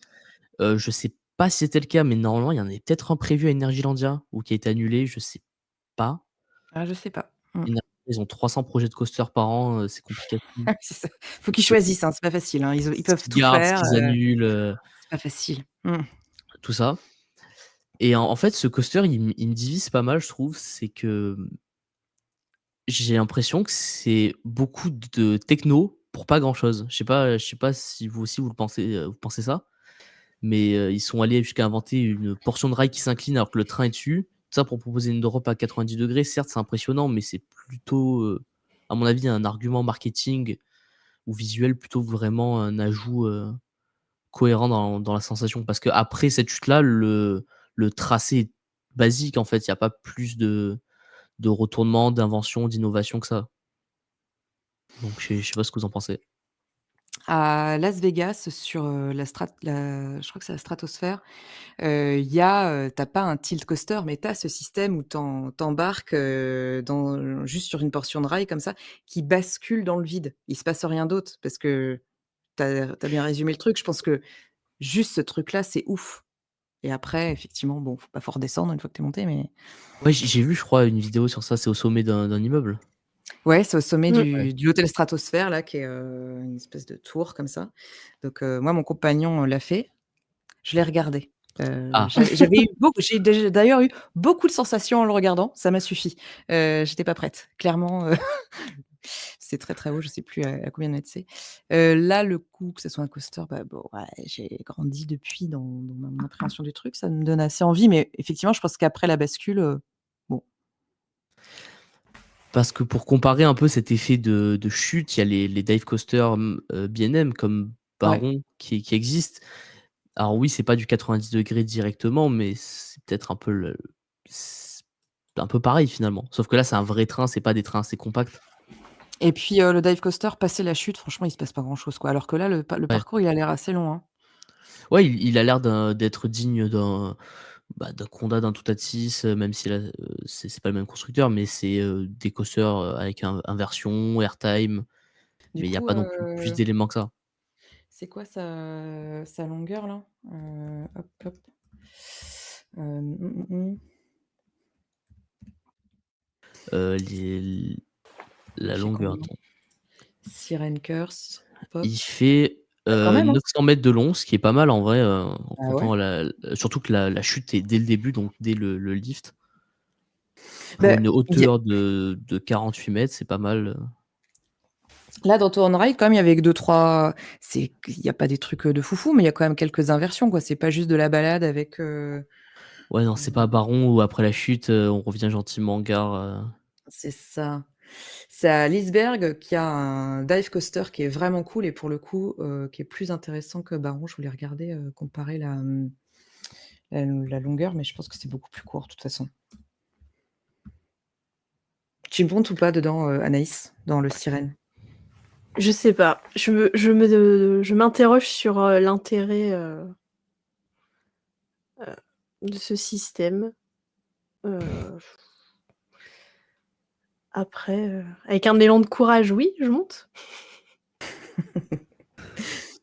Je sais pas si c'était le cas, mais normalement, il y en avait peut-être un prévu à Energylandia ou qui a été annulé, je sais pas. Ah, je sais pas. Energylandia, ils ont 300 projets de coaster par an, c'est compliqué à suivre. C'est ça. Faut qu'ils choisissent, hein, c'est pas facile, hein. Ils Ce peuvent qu'ils tout gardent, ce faire, qu'ils annulent, c'est pas facile. tout ça et en fait, ce coaster, il me divise pas mal, je trouve. C'est que, j'ai l'impression que c'est beaucoup de techno pour pas grand chose. Je sais pas si vous aussi vous pensez ça? Mais, ils sont allés jusqu'à inventer une portion de rail qui s'incline alors que le train est dessus. Tout ça pour proposer une drop à 90°. Certes, c'est impressionnant, mais c'est plutôt, à mon avis, un argument marketing ou visuel plutôt que vraiment un ajout, cohérent dans la sensation. Parce qu'après cette chute-là, le tracé est basique en fait. Il y a pas plus de retournement, d'invention, d'innovation que ça. Donc je sais pas ce que vous en pensez? À Las Vegas, sur, je crois que c'est la stratosphère, il y a, tu pas un tilt coaster, mais tu as ce système où t'embarques, dans juste sur une portion de rail comme ça, qui bascule dans le vide. Il se passe rien d'autre parce que tu as bien résumé le truc. Je pense que juste ce truc-là, c'est ouf et après effectivement, bon, faut redescendre une fois que tu es monté, mais Ouais, j'ai vu, je crois, une vidéo sur ça. C'est au sommet d'un immeuble? ouais, c'est au sommet Mmh. Ouais. du hôtel Stratosphère là, qui est, une espèce de tour comme ça. Donc moi, mon compagnon, l'a fait. Je l'ai regardé. Ah! J'ai déjà d'ailleurs eu beaucoup de sensations en le regardant, ça m'a suffi. J'étais pas prête. Clairement, c'est très, très haut, je sais plus à combien de mètres c'est. Là, le coup que ce soit un coaster, bah, bon, ouais, j'ai grandi depuis dans mon appréhension du truc, ça me donne assez envie, mais effectivement, je pense qu'après la bascule, bon, Parce que pour comparer un peu cet effet de chute, il y a les dive coasters, B&M comme ouais. Baron qui existent. Alors oui, c'est pas du 90° directement, mais c'est peut-être c'est un peu pareil finalement. Sauf que là, c'est un vrai train, c'est pas des trains assez compacts. Et puis, le dive coaster, passé la chute, franchement, il se passe pas grand chose, quoi. Alors que là, le Ouais. parcours, il a l'air assez long, hein. Ouais, il a l'air d'être digne d'un Conda, d'un Toutatis, même si là, c'est pas le même constructeur, mais c'est, des coasters, avec inversion, airtime, Du mais il y a coup, pas non plus plus d'éléments que ça. c'est quoi sa longueur là? Hop, hop. Mmh mh. Les Il La fait longueur, combien? attends. Siren Curse, pop. Il fait, Ah quand même, hein? 900 m de long, ce qui est pas mal en vrai, en Ah ouais? comptant surtout que la chute est dès le début, donc dès le lift. Pour Bah, une il y a hauteur de 48 mètres, c'est pas mal, là dans Tour on Ride quand même, il y avait que 2-3 il y a pas des trucs, de foufou, mais il y a quand même quelques inversions, quoi. C'est pas juste de la balade avec, Ouais, non, c'est pas heu Baron où après la chute, on revient gentiment en gare, c'est ça. C'est à Liseberg qu'il y a un dive coaster qui est vraiment cool et pour le coup, qui est plus intéressant que Baron. Je voulais regarder, comparer la longueur, mais je pense que c'est beaucoup plus court de toute façon. Tu montes ou pas dedans, Anaïs, dans le Sirène? Je sais pas. Je m'interroge sur l'intérêt de ce système. Après, avec un élan de courage, oui, je monte.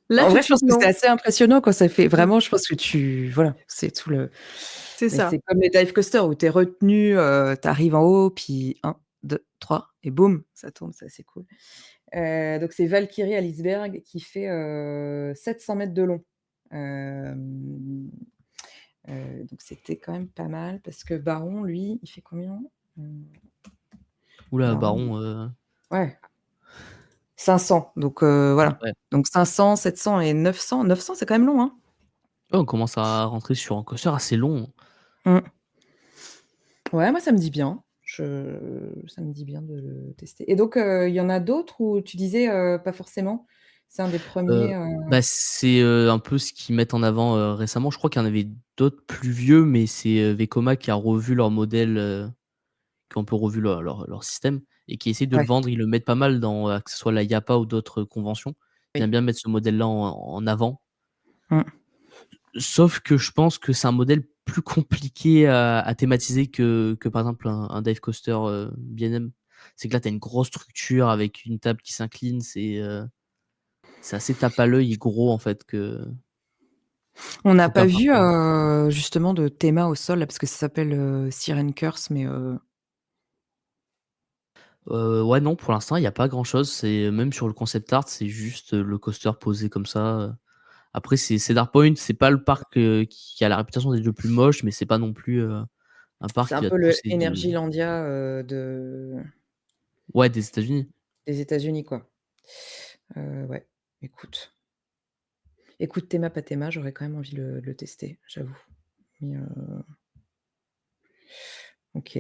Là, En tout vrai, de je pense suite, que non. c'est assez impressionnant quand ça fait vraiment, je pense que voilà, c'est tout le C'est mais ça. c'est comme les dive coasters où tu es retenu, tu arrives en haut, puis 1, 2, 3 et boum, ça tourne, c'est assez cool. Donc c'est Valkyrie à Liseberg qui fait, 700 mètres de long. Donc c'était quand même pas mal parce que Baron, lui, il fait combien? Mmh, Ouh Baron, Baron, ouais, 500 donc voilà. ouais. Donc 500, 700 et 900. 900, c'est quand même long, hein? Ouais, on commence à rentrer sur un coaster assez long. Mmh. Ouais, moi ça me dit bien. Ça me dit bien de le tester et donc il y en a d'autres où tu disais, pas forcément? C'est un des Heu, premiers. Bah, c'est, un peu ce qu'ils mettent en avant, récemment. Je crois qu'il y en avait d'autres plus vieux, mais c'est, Vekoma qui a revu leur modèle, qui ont un peu revu leur système et qui essaient de le Ouais. vendre. Ils le mettent pas mal dans, que ce soit la IAPA ou d'autres conventions. Ils aiment Oui. bien mettre ce modèle-là en avant. Mmh. Sauf que je pense que c'est un modèle plus compliqué à thématiser que par exemple un dive coaster, B&M. C'est que là, tu as une grosse structure avec une table qui s'incline, c'est assez tape à l'œil et gros en fait que On n'a pas qu'aucun parc vu, fait. justement de théma au sol là, parce que ça s'appelle, Siren Curse, mais Ouais, non, pour l'instant, il y a pas grand chose. C'est même sur le concept art, c'est juste, le coaster posé comme ça, Après c'est Cedar Point, c'est pas le parc, qui a la réputation d'être le plus moche, mais c'est pas non plus, un parc c'est un qui va peu te le pousser de Energylandia, ouais, des États-Unis. des États-Unis, quoi. Ouais, écoute. Écoute, théma, pas théma, j'aurais quand même envie de le tester, j'avoue. Mais OK.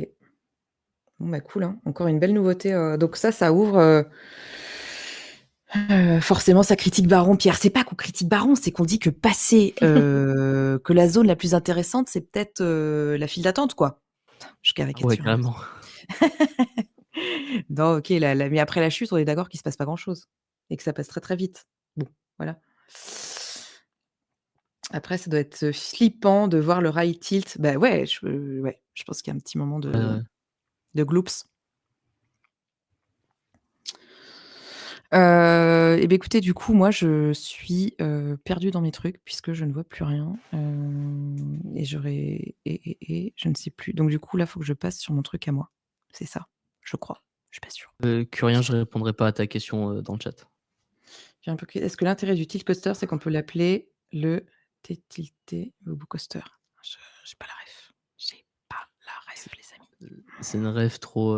Bon, bah, cool, hein. Encore une belle nouveauté, donc ça ouvre, forcément ça critique Baron. Pierre, c'est pas qu'on critique Baron, c'est qu'on dit que passer, que la zone la plus intéressante, c'est peut-être, la file d'attente, quoi. Je Ah ouais, caricature, hein, carrément. non, OK, la mais après la chute, on est d'accord qu'il se passe pas grand-chose et que ça passe très, très vite. Bon, voilà. Après, ça doit être, flippant de voir le rail tilt. Bah, ouais, je pense qu'il y a un petit moment Ouais, ouais. de gloops. Et beh, écoutez, du coup, moi, je suis, perdue dans mes trucs puisque je ne vois plus rien, et j'aurais et je ne sais plus. Donc du coup, là, faut que je passe sur mon truc à moi. C'est ça, je crois. Je suis pas sûre. Curien, je répondrai pas à ta question, dans le chat. J'ai un peu est-ce que l'intérêt du tilt coaster, c'est qu'on peut l'appeler le T-tilté Bobo coaster? Je j'ai pas la ref. J'ai pas la ref, C'est les amis. c'est une rêve trop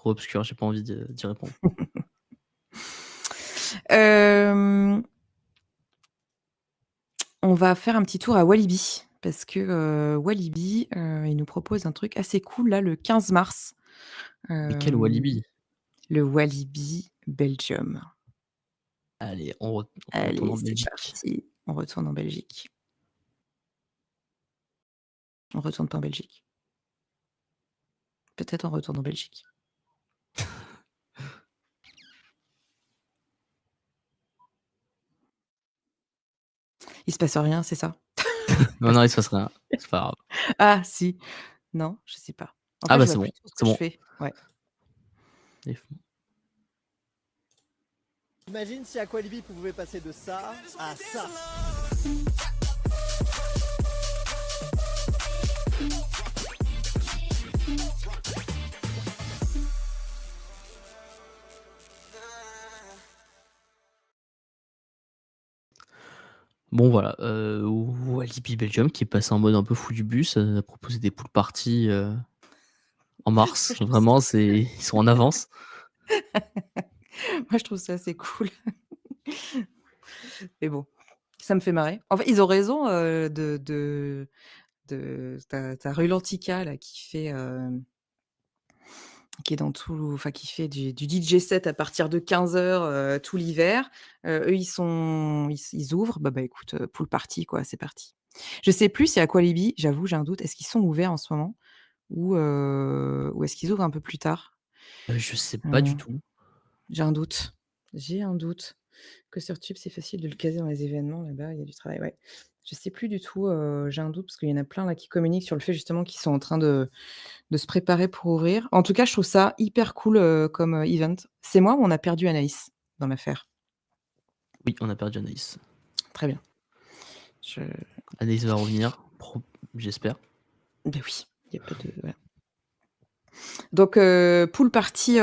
obscure, j'ai pas envie d'y répondre. Hem, on va faire un petit tour à Walibi parce que, Walibi, ils nous proposent un truc assez cool là, le 15 mars. Mais quel Hem, Walibi! le Walibi Belgium. Allez, on retourne Allez, en c'est Belgique. parti, on retourne en Belgique. On retourne pas en Belgique. Peut-être on retourne en Belgique. Il se passe rien, c'est ça? Non, non, il se passe rien, c'est pas grave. Ah si, non, je sais pas. En Ah fait, bah, je vois c'est plus bon, trop ce que c'est je bon. fais. Ouais. Et f Imagine si Aqualibi pouvait passer de ça à ça. Bon voilà, Walibi Belgium qui est passé en mode un peu fou du bus, a proposé des pool parties, en mars. Je trouve ça Vraiment, ils sont en avance. moi, je trouve ça assez cool. Mais bon, ça me fait marrer. En fait, ils ont raison, de tu as Rulantica là qui fait, qui est dans tout enfin qui fait du DJ set à partir de 15:00, tout l'hiver. Eux, ils ouvrent, écoute, pool party quoi, c'est parti. Je sais plus si Aqualibi, j'avoue, j'ai un doute, est-ce qu'ils sont ouverts en ce moment ou est-ce qu'ils ouvrent un peu plus tard? Je sais pas du Heu, tout. j'ai un doute. J'ai un doute que sur Tube, c'est facile de le caser dans les événements là-bas, il y a du travail, ouais. Je sais plus du tout, j'ai un doute parce qu'il y en a plein là qui communiquent sur le fait justement qu'ils sont en train de se préparer pour ouvrir. En tout cas, je trouve ça hyper cool, comme, event. C'est moi ou on a perdu Anaïs dans l'affaire? Oui, on a perdu Anaïs. Très bien. Je Anaïs va revenir, j'espère. oui, il y a pas de voilà. Donc pool party,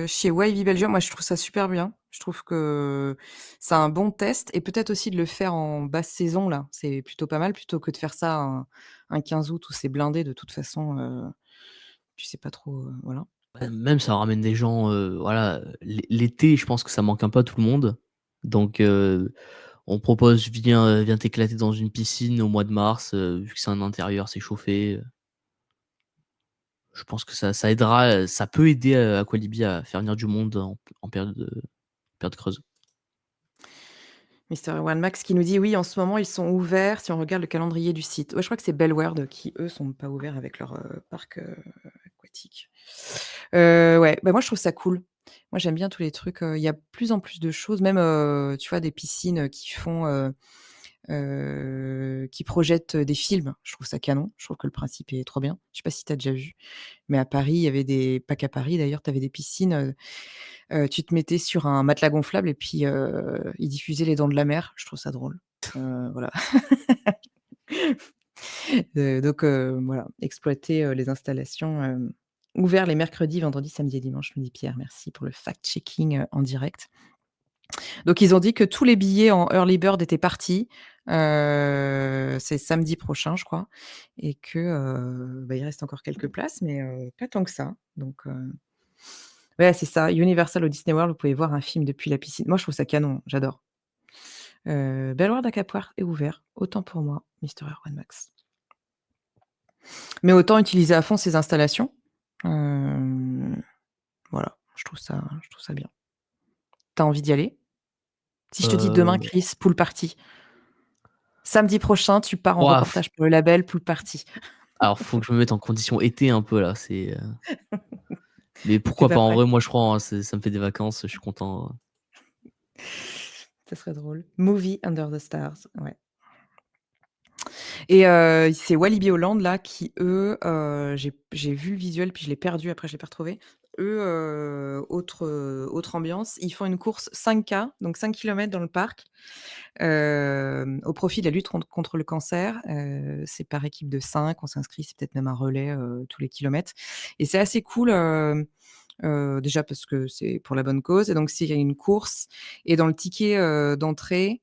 chez Wavy Belgium, moi je trouve ça super bien. Je trouve que c'est un bon test et peut-être aussi de le faire en basse saison là, c'est plutôt pas mal plutôt que de faire ça un 15 août où c'est blindé de toute façon, tu sais pas trop, voilà. Même ça ramène des gens, voilà, l'été, je pense que ça manque un peu à tout le monde. Donc on propose: «Viens t'éclater dans une piscine au mois de mars», vu que c'est un intérieur, c'est chauffé, je pense que ça aidera, ça peut aider, Aqualibi à faire venir du monde en période creuse. Mister One Max qui nous dit: «Oui, en ce moment, ils sont ouverts si on regarde le calendrier du site». Ouais, je crois que c'est Bellward qui, eux, sont pas ouverts avec leur, parc, aquatique. Ouais, moi, je trouve ça cool. Moi, j'aime bien tous les trucs, il y a plus en plus de choses, même, tu vois, des piscines, qui projettent, des films. Je trouve ça canon. Je trouve que le principe est trop bien. Je sais pas si tu as déjà vu, mais à Paris, il y avait des pas qu'à Paris d'ailleurs, tu avais des piscines, tu te mettais sur un matelas gonflable et puis, ils diffusaient Les Dents de la Mer. Je trouve ça drôle. Voilà. Donc voilà, exploiter, les installations, ouvert les mercredis, vendredis, samedis et dimanches, me dit Pierre. Merci pour le fact-checking, en direct. Donc ils ont dit que tous les billets en early bird étaient partis. C'est samedi prochain, je crois et que, il reste encore quelques places, mais pas tant que ça. Donc ouais, c'est ça, Universal au Disney World, vous pouvez voir un film depuis la piscine. Moi, je trouve ça canon, j'adore. Bellewaerde à Cap-Couard est ouvert, autant pour moi, Mister Erwan Max. Mais autant utiliser à fond ces installations. Voilà, je trouve ça bien. Tu as envie d'y aller? Si je te dis demain, Heu, Chris, pool party. Samedi prochain, tu pars en Ouah, reportage pour le label pool party. alors faut que je me mette en condition été un peu là, mais Tu pourquoi pas pas? En prêt? vrai, moi je prends, hein, ça me fait des vacances, je suis content. Ça serait drôle. Movie Under the Stars, ouais. Et c'est Walibi Holland là qui eux, j'ai vu le visuel puis je l'ai perdu après je l'ai pas retrouvé. Eux, autre ambiance, ils font une course 5K, donc 5 kilomètres dans le parc, au profit de la lutte contre le cancer. C'est par équipe de 5, on s'inscrit, c'est peut-être même un relais, tous les kilomètres et c'est assez cool, déjà parce que c'est pour la bonne cause et donc s'il y a une course et dans le ticket, d'entrée,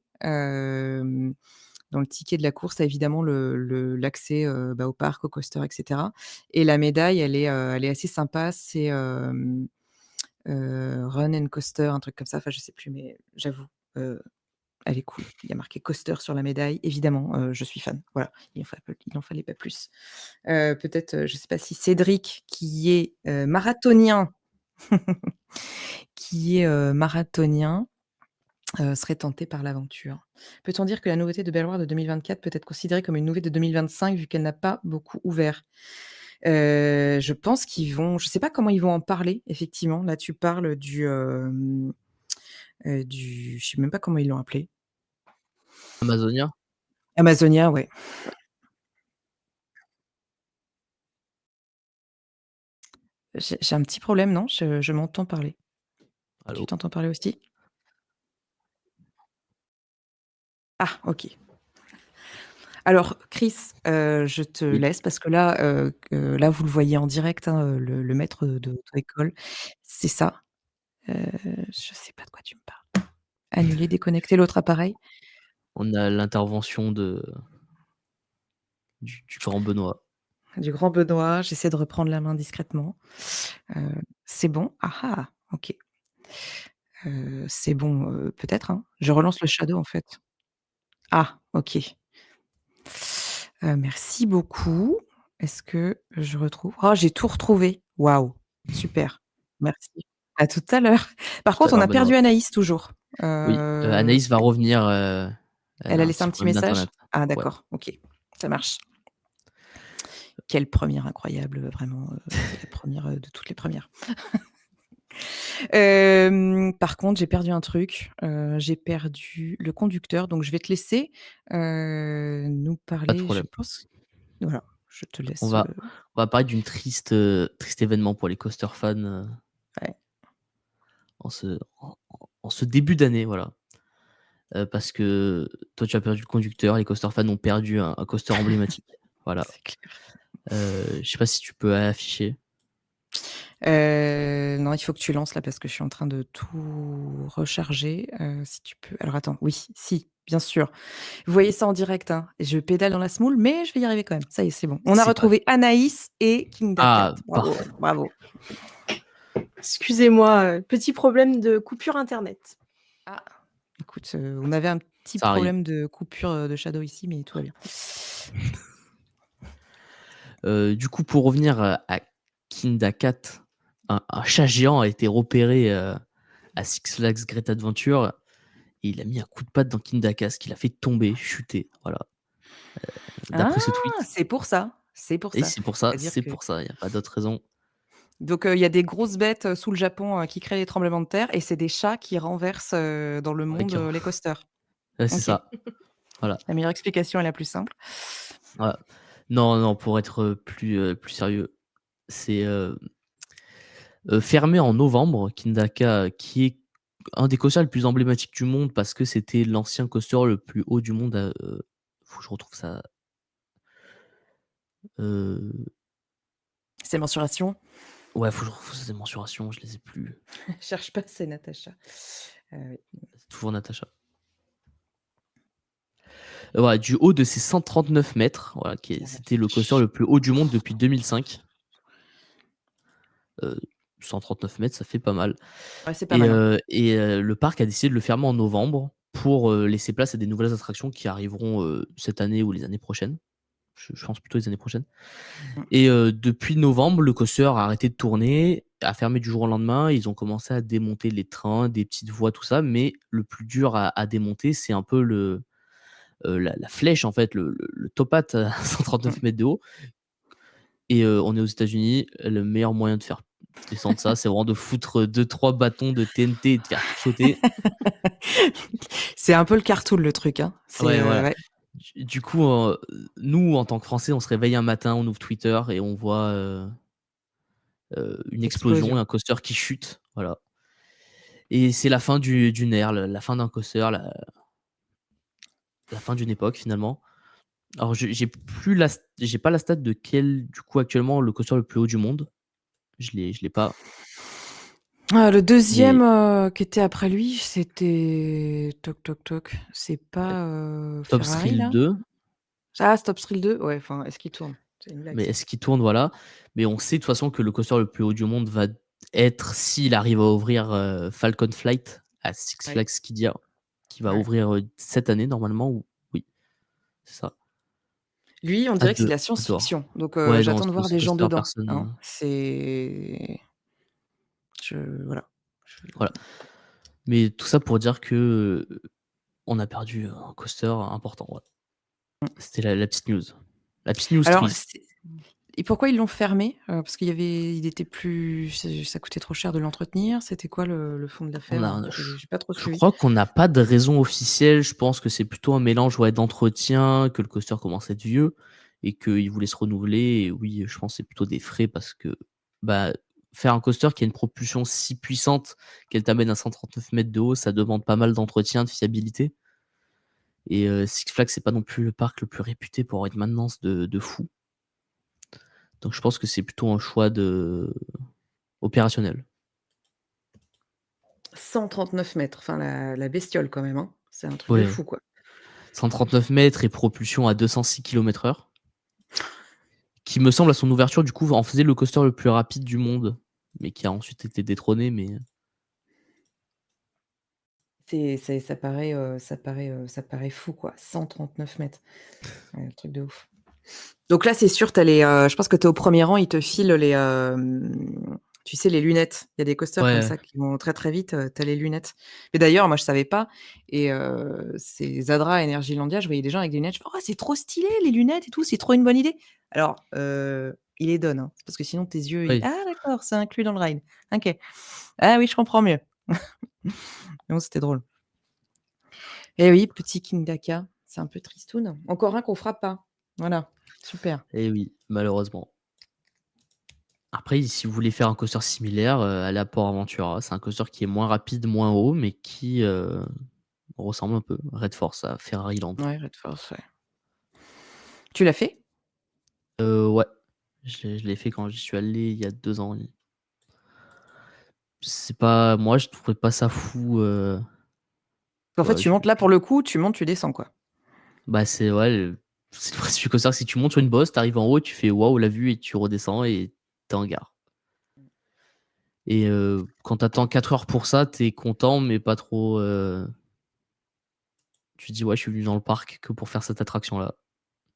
dans le ticket de la course, tu as évidemment l'accès, au parc, au coaster et cetera et la médaille, elle est assez sympa. C'est, Run and Coaster, un truc comme ça. Enfin, je sais plus, mais j'avoue, heu, elle est cool. Il y a marqué coaster sur la médaille. Évidemment, je suis fan. Voilà, il en fallait pas plus. Peut-être, je sais pas si Cédric qui est, marathonien marathonien, serait tenté par l'aventure. Peut-on dire que la nouveauté de Bellward de 2024 peut être considérée comme une nouveauté de 2025 vu qu'elle n'a pas beaucoup ouvert? Je pense qu'ils vont je sais pas comment ils vont en parler effectivement. Là, tu parles du je sais même pas comment ils l'ont appelé. Amazonia? Amazonia, ouais. J'ai un petit problème, non? Je m'entends parler. Tu Allô? t'entends parler aussi? Ah, OK. Alors Chris, je te Oui, laisse parce que là, là, vous le voyez en direct, hein, le maître de l'auto-école. C'est ça. Heu, je sais pas de quoi tu me parles. Annuler, déconnecter l'autre appareil? on a l'intervention du grand Benoît. Du grand Benoît, j'essaie de reprendre la main discrètement. Heu, c'est bon? Ah ah! OK. C'est bon, peut-être, hein? Je relance le shadow, en fait. Ah! OK. Merci beaucoup. Est-ce que je retrouve? Oh, j'ai tout retrouvé. Waouh, super. Merci. À tout à l'heure. Par Tout à contre, on l'heure, a bonne perdu journée. Anaïs toujours. Oui, Anaïs va revenir, elle Elle a a un laissé petit un petit problème message? d'internet. Ah Ouais. d'accord, OK, ça marche. Quelle première incroyable, vraiment, c'est la première, de toutes les premières. Par contre, j'ai perdu un truc, j'ai perdu le conducteur, donc je vais te laisser, nous Pas de parler, je problème. pense voilà, je te On laisse, va on va parler d'une triste événement pour les coaster fans, ouais. en ce début d'année, voilà. Parce que toi, tu as perdu le conducteur, les coaster fans ont perdu un coaster emblématique. Voilà. C'est clair. Je sais pas si tu peux afficher? Non, il faut que tu lances là parce que je suis en train de tout recharger, si tu peux alors attends, oui, si, bien sûr. Vous voyez ça en direct, hein, je pédale dans la semoule, mais je vais y arriver quand même. Ça y est, c'est bon. On a C'est parti. retrouvé Anaïs et Kinda Cat. Ah, Bravo, parfait. bravo. Excusez-moi, petit problème de coupure internet. Ah, écoute, on avait un petit Ça arrive. problème de coupure, de Shadow ici, mais tout va bien. Du coup, pour revenir, à Kinda Cat, un chat géant a été repéré, à Six Flags Great Adventure et il a mis un coup de patte dans Kinda Cat, ce qui l'a fait tomber, chuter, voilà, Ah, d'après ce tweet. c'est pour ça, c'est pour Et ça. c'est pour ça, C'est-à-dire que il y a pas d'autre raison. donc il y a des grosses bêtes, sous le Japon, qui créent les tremblements de terre et c'est des chats qui renversent, dans le Ouais, monde, les coasters. ouais, c'est OK. ça, voilà. La meilleure explication est la plus simple. Voilà. Non, non, pour être, plus sérieux, c'est, fermé en novembre, Kindaka, qui est un des coasters les plus emblématiques du monde parce que c'était l'ancien coaster le plus haut du monde, faut que je retrouve ça, heu, Ces mensurations, ouais, faut que je retrouve ces mensurations, je les ai plus. cherche pas, c'est Natacha. Oui. C'est toujours Natacha. Voilà, du haut de ses 139 mètres, voilà, La c'était le coaster vache. le plus haut du monde depuis 2005. Heu, 139 mètres, ça fait pas mal. Ouais, c'est pas Et mal, hein. le parc a décidé de le fermer en novembre pour, laisser place à des nouvelles attractions qui arriveront, cette année ou les années prochaines. Je pense plutôt les années prochaines. Mmh. Et depuis novembre, le coaster a arrêté de tourner, a fermé du jour au lendemain. Ils ont commencé à démonter les trains, des petites voies, tout ça, mais le plus dur à démonter, c'est un peu la flèche en fait, le top hat à Mmh. 139 mètres de haut. Et on est aux États-Unis, le meilleur moyen de faire descendre ça, c'est vraiment de foutre, 2-3 bâtons de TNT et de faire tout sauter. C'est un peu le cartoon le truc, hein. C'est, Ouais, voilà. ouais, Du coup, nous, en tant que Français, on se réveille un matin, on ouvre Twitter et on voit, une explosion et explosion. un coaster qui chute, voilà. Et c'est la fin d'une ère, la fin d'un coaster, la fin d'une époque finalement. Alors j'ai pas la stat de quel, du coup, actuellement le coaster le plus haut du monde. Je l'ai pas, Le mais 2e, qui était après lui, c'était toc toc toc, c'est ouais, pas, Top Ferrari Thrill là? 2. Ah, Stop Thrill 2? Ouais, enfin, est-ce qu'il tourne? C'est une blague Mais ça. est-ce qu'il tourne? Voilà. Mais on sait de toute façon que le coaster le plus haut du monde va être, s'il arrive à ouvrir, Falcon Flight à Six Ouais, Flags Skidia, qui va ouais. ouvrir, cette année normalement, ou oui, c'est ça. Lui, on dirait que c'est de la Hâte de voir. science-fiction, donc Ouais, non, j'attends de voir ce des gens coaster dedans, personne, hein. C'est je voilà, je voilà. Mais tout ça pour dire que, on a perdu un coaster important, ouais. C'était la petite news. La petite news alors triste. c'est et pourquoi ils l'ont fermé? Parce il était plus ça coûtait trop cher de l'entretenir? C'était quoi le fond de On l'affaire? a J'ai pas trop je suivi. crois qu'on n'a pas de raison officielle. Je pense que c'est plutôt un mélange, ouais, d'entretien, que le coaster commence à être vieux et qu'il voulait se renouveler. Et oui, je pense que c'est plutôt des frais parce que, bah, faire un coaster qui a une propulsion si puissante qu'elle t'amène à 139 mètres de haut, ça demande pas mal d'entretien, de fiabilité. Et Six Flags, c'est pas non plus le parc le plus réputé pour avoir une maintenance de fou. Donc je pense que c'est plutôt un choix opérationnel. 139 mètres, enfin la bestiole quand même, hein. C'est un truc de Ouais, fou, quoi. 139 mètres et propulsion à 206 km/h. Qui me semble, à son ouverture, du coup, en faisait le coaster le plus rapide du monde, mais qui a ensuite été détrôné. Mais Ça paraît fou, quoi. 139 mètres. Ouais, un truc de ouf. Donc là, c'est sûr, tu les, je pense que tu es au premier rang, ils te filent les, tu sais, les lunettes. Il y a des coasters comme Ouais, ça qui vont très, très vite, tu as les lunettes. Mais d'ailleurs, moi, je savais pas et c'est Zadra à Energylandia, je voyais des gens avec des lunettes, je fais: «Oh, c'est trop stylé les lunettes et tout, c'est trop une bonne idée». Alors, ils les donnent, hein, c'est parce que sinon tes yeux, ils: oui. «Ah d'accord, c'est inclus dans le ride. OK. Ah oui, je comprends mieux». Non, c'était drôle. Eh oui, petit King Daka, c'est un peu tristoun. Encore un qu'on fera pas. Voilà, super. Et oui, malheureusement. Après, si vous voulez faire un coaster similaire, allez à Port Aventura. C'est un coaster qui est moins rapide, moins haut, mais qui, ressemble un peu, Red Force à Ferrari Land. Ouais, Red Force, ouais. Tu l'as fait? Ouais, je l'ai fait quand j'y suis allé il y a 2 ans. C'est pas moi, je trouvais pas ça fou, En fait, ouais, tu montes là pour le coup, tu montes, tu descends, quoi. bah, c'est ouais, c'est le principe du coaster, si tu montes sur une bosse, tu arrives en haut, tu fais: «Waouh, la vue» et tu redescends et tu es en gare. Et quand tu attends 4 heures pour ça, tu es content mais pas trop, tu te dis: «Ouais, je suis venu dans le parc que pour faire cette attraction-là».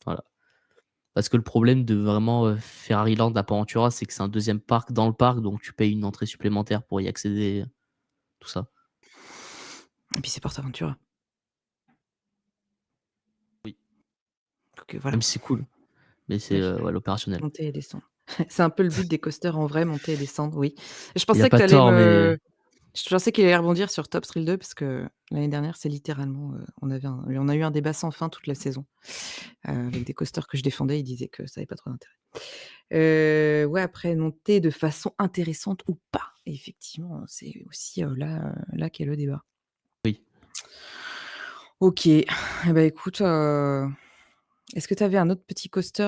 Voilà. Parce que le problème de vraiment, Ferrari Land à Port Ventura, c'est que c'est un deuxième parc dans le parc, donc tu payes une entrée supplémentaire pour y accéder, tout ça. Et puis c'est PortAventura. Oui. Donc voilà. Même si c'est cool, mais c'est, Oui, ouais, l'opérationnel. monter et descendre. C'est un peu le but des coasters en vrai, monter et descendre, oui. Et je Il a pensais que pas tu allais tort, mais je pensais qu'il allait rebondir sur Top Thrill 2 parce que l'année dernière, c'est littéralement, on a eu un débat sans fin toute la saison, avec des coasters que je défendais. Ils disaient que ça avait pas trop d'intérêt. Ouais, après monter de façon intéressante ou pas. Et effectivement, c'est aussi, là qu'est le débat. oui. OK. Eh bah, écoute, est-ce que tu avais un autre petit coaster,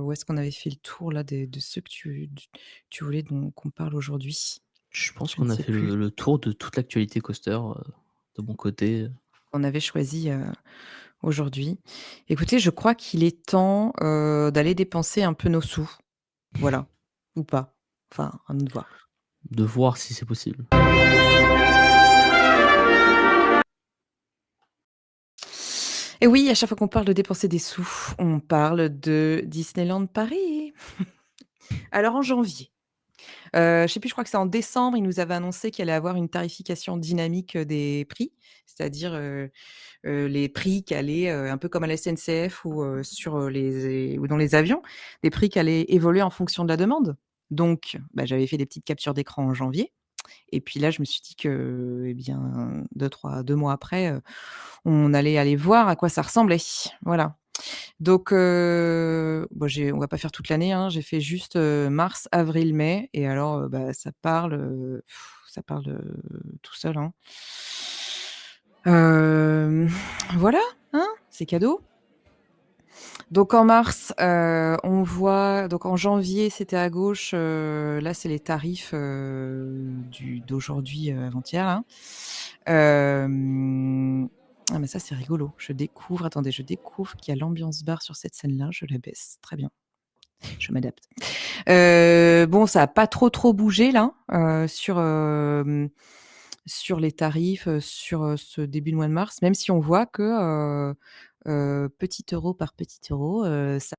ou est-ce qu'on avait fait le tour là des de ceux que tu voulais qu'on parle aujourd'hui? Je pense Je ne qu'on a sais fait plus. le tour de toute l'actualité coaster, de mon côté. On avait choisi, aujourd'hui. Écoutez, je crois qu'il est temps, d'aller dépenser un peu nos sous. Voilà. Ou pas. Enfin, à nous de voir. De voir si c'est possible. Et oui, à chaque fois qu'on parle de dépenser des sous, on parle de Disneyland Paris. Alors en janvier, je sais plus, je crois que c'est en décembre, ils nous avaient annoncé qu'il allait avoir une tarification dynamique, des prix. C'est-à-dire, les prix qui allaient, un peu comme à la SNCF ou, sur, ou dans les avions, des prix qui allaient évoluer en fonction de la demande. Donc, bah, j'avais fait des petites captures d'écran en janvier et puis là, je me suis dit que, eh bien, 2 mois après, on allait aller voir à quoi ça ressemblait. Voilà. Donc, bon, on va pas faire toute l'année, hein. J'ai fait juste, mars, avril, mai et alors, bah, ça parle, tout seul, hein. Hem, voilà, hein, c'est cadeau. Donc en mars, on voit donc en janvier, c'était à gauche, là, c'est les tarifs, d'aujourd'hui, avant-hier, là. Ah mais ça, c'est rigolo. Je découvre qu'il y a l'ambiance bar sur cette scène-là, je la baisse. Très bien, je m'adapte. Bon, ça a pas trop bougé là, sur les tarifs, sur, ce début de mois de mars, même si on voit que, petit euro par petit euro, ça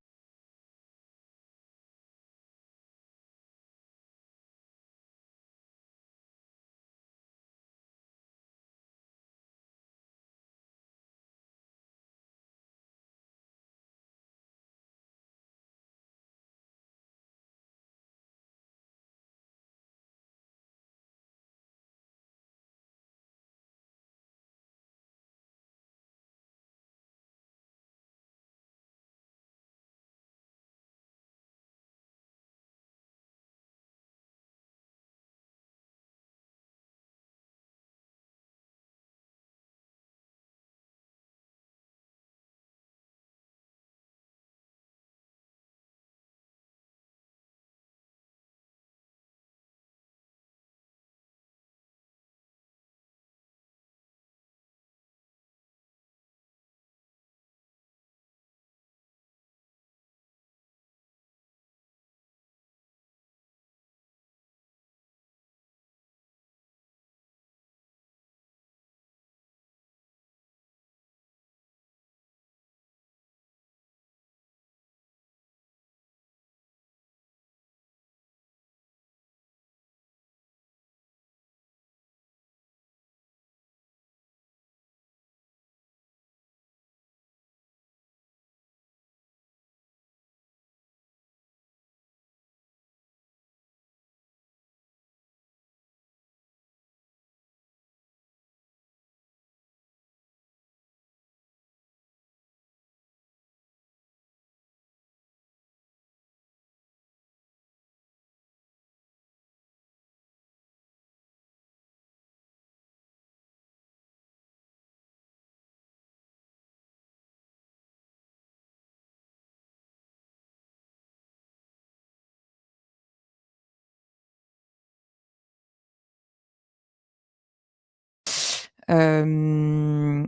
Hem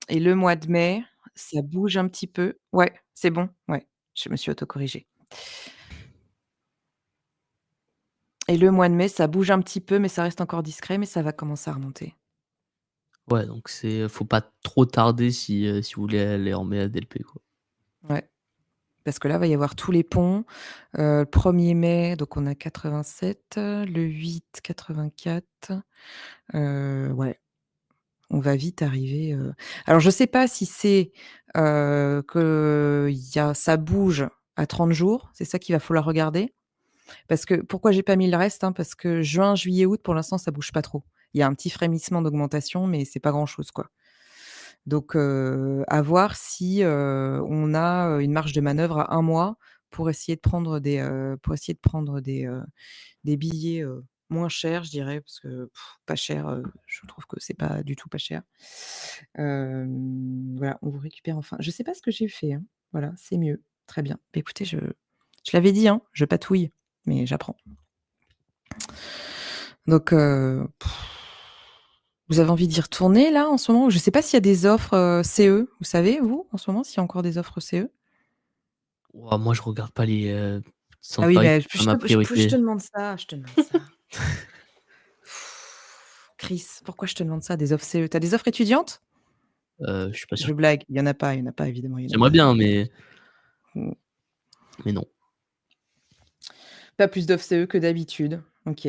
et le mois de mai, ça bouge un petit peu. Ouais, c'est bon, ouais, je me suis autocorrigée. Et le mois de mai, ça bouge un petit peu, mais ça reste encore discret, mais ça va commencer à remonter. Ouais, donc faut pas trop tarder si vous voulez aller en mai à DLP, quoi. Ouais, parce que là, va y avoir tous les ponts. Le 1er mai, donc on a 87, le 8, 84. Ouais, on va vite arriver, alors je sais pas si c'est, ça bouge à 30 jours, c'est ça qu'il va falloir regarder. Parce que pourquoi j'ai pas mis le reste, hein, parce que juin, juillet, août, pour l'instant, ça bouge pas trop. Il y a un petit frémissement d'augmentation, mais c'est pas grand-chose, quoi. Donc, à voir si, on a, une marge de manœuvre à 1 mois pour essayer de prendre des billets, moins chers, je dirais, parce que pas cher, je trouve que c'est pas du tout pas cher. Voilà, on vous récupère enfin je sais pas ce que j'ai fait, hein. Voilà, c'est mieux. Très bien. Bah, écoutez, je l'avais dit, hein, je patouille, mais j'apprends. Donc, vous avez envie d'y retourner là, en ce moment? Je sais pas s'il y a des offres, CE, vous savez, vous, en ce moment, s'il y a encore des offres CE? Ouah, moi je regarde pas les Ah centres oui, Paris, mais c'est pas ma je te priorité. demande ça, je te demande ça. Chris, pourquoi je te demande ça, des offres CE? Tu as des offres étudiantes? Je suis pas sûr. Je blague, il y en a pas évidemment, il y en a J'aimerais pas. bien, Mmh. mais non. Pas plus d'offres CE que d'habitude. OK.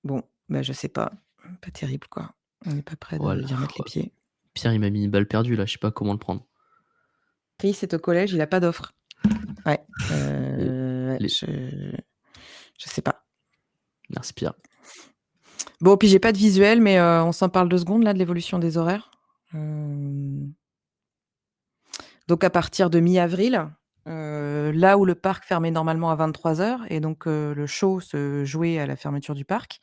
Bon, bah, je sais pas. Pas terrible, quoi. On n'est pas prêt Voilà, d'y remettre les ouais. pieds. Pierre, il m'a mis une balle perdue là, je sais pas comment le prendre. Chris est au collège, il a pas d'offre. Ouais, Les ouais, les je sais pas. Merci Pierre. Bon, puis j'ai pas de visuel, mais on s'en parle 2 secondes là de l'évolution des horaires. Hem, donc à partir de mi-avril, là où le parc fermait normalement à 23:00 et donc le show se jouait à la fermeture du parc,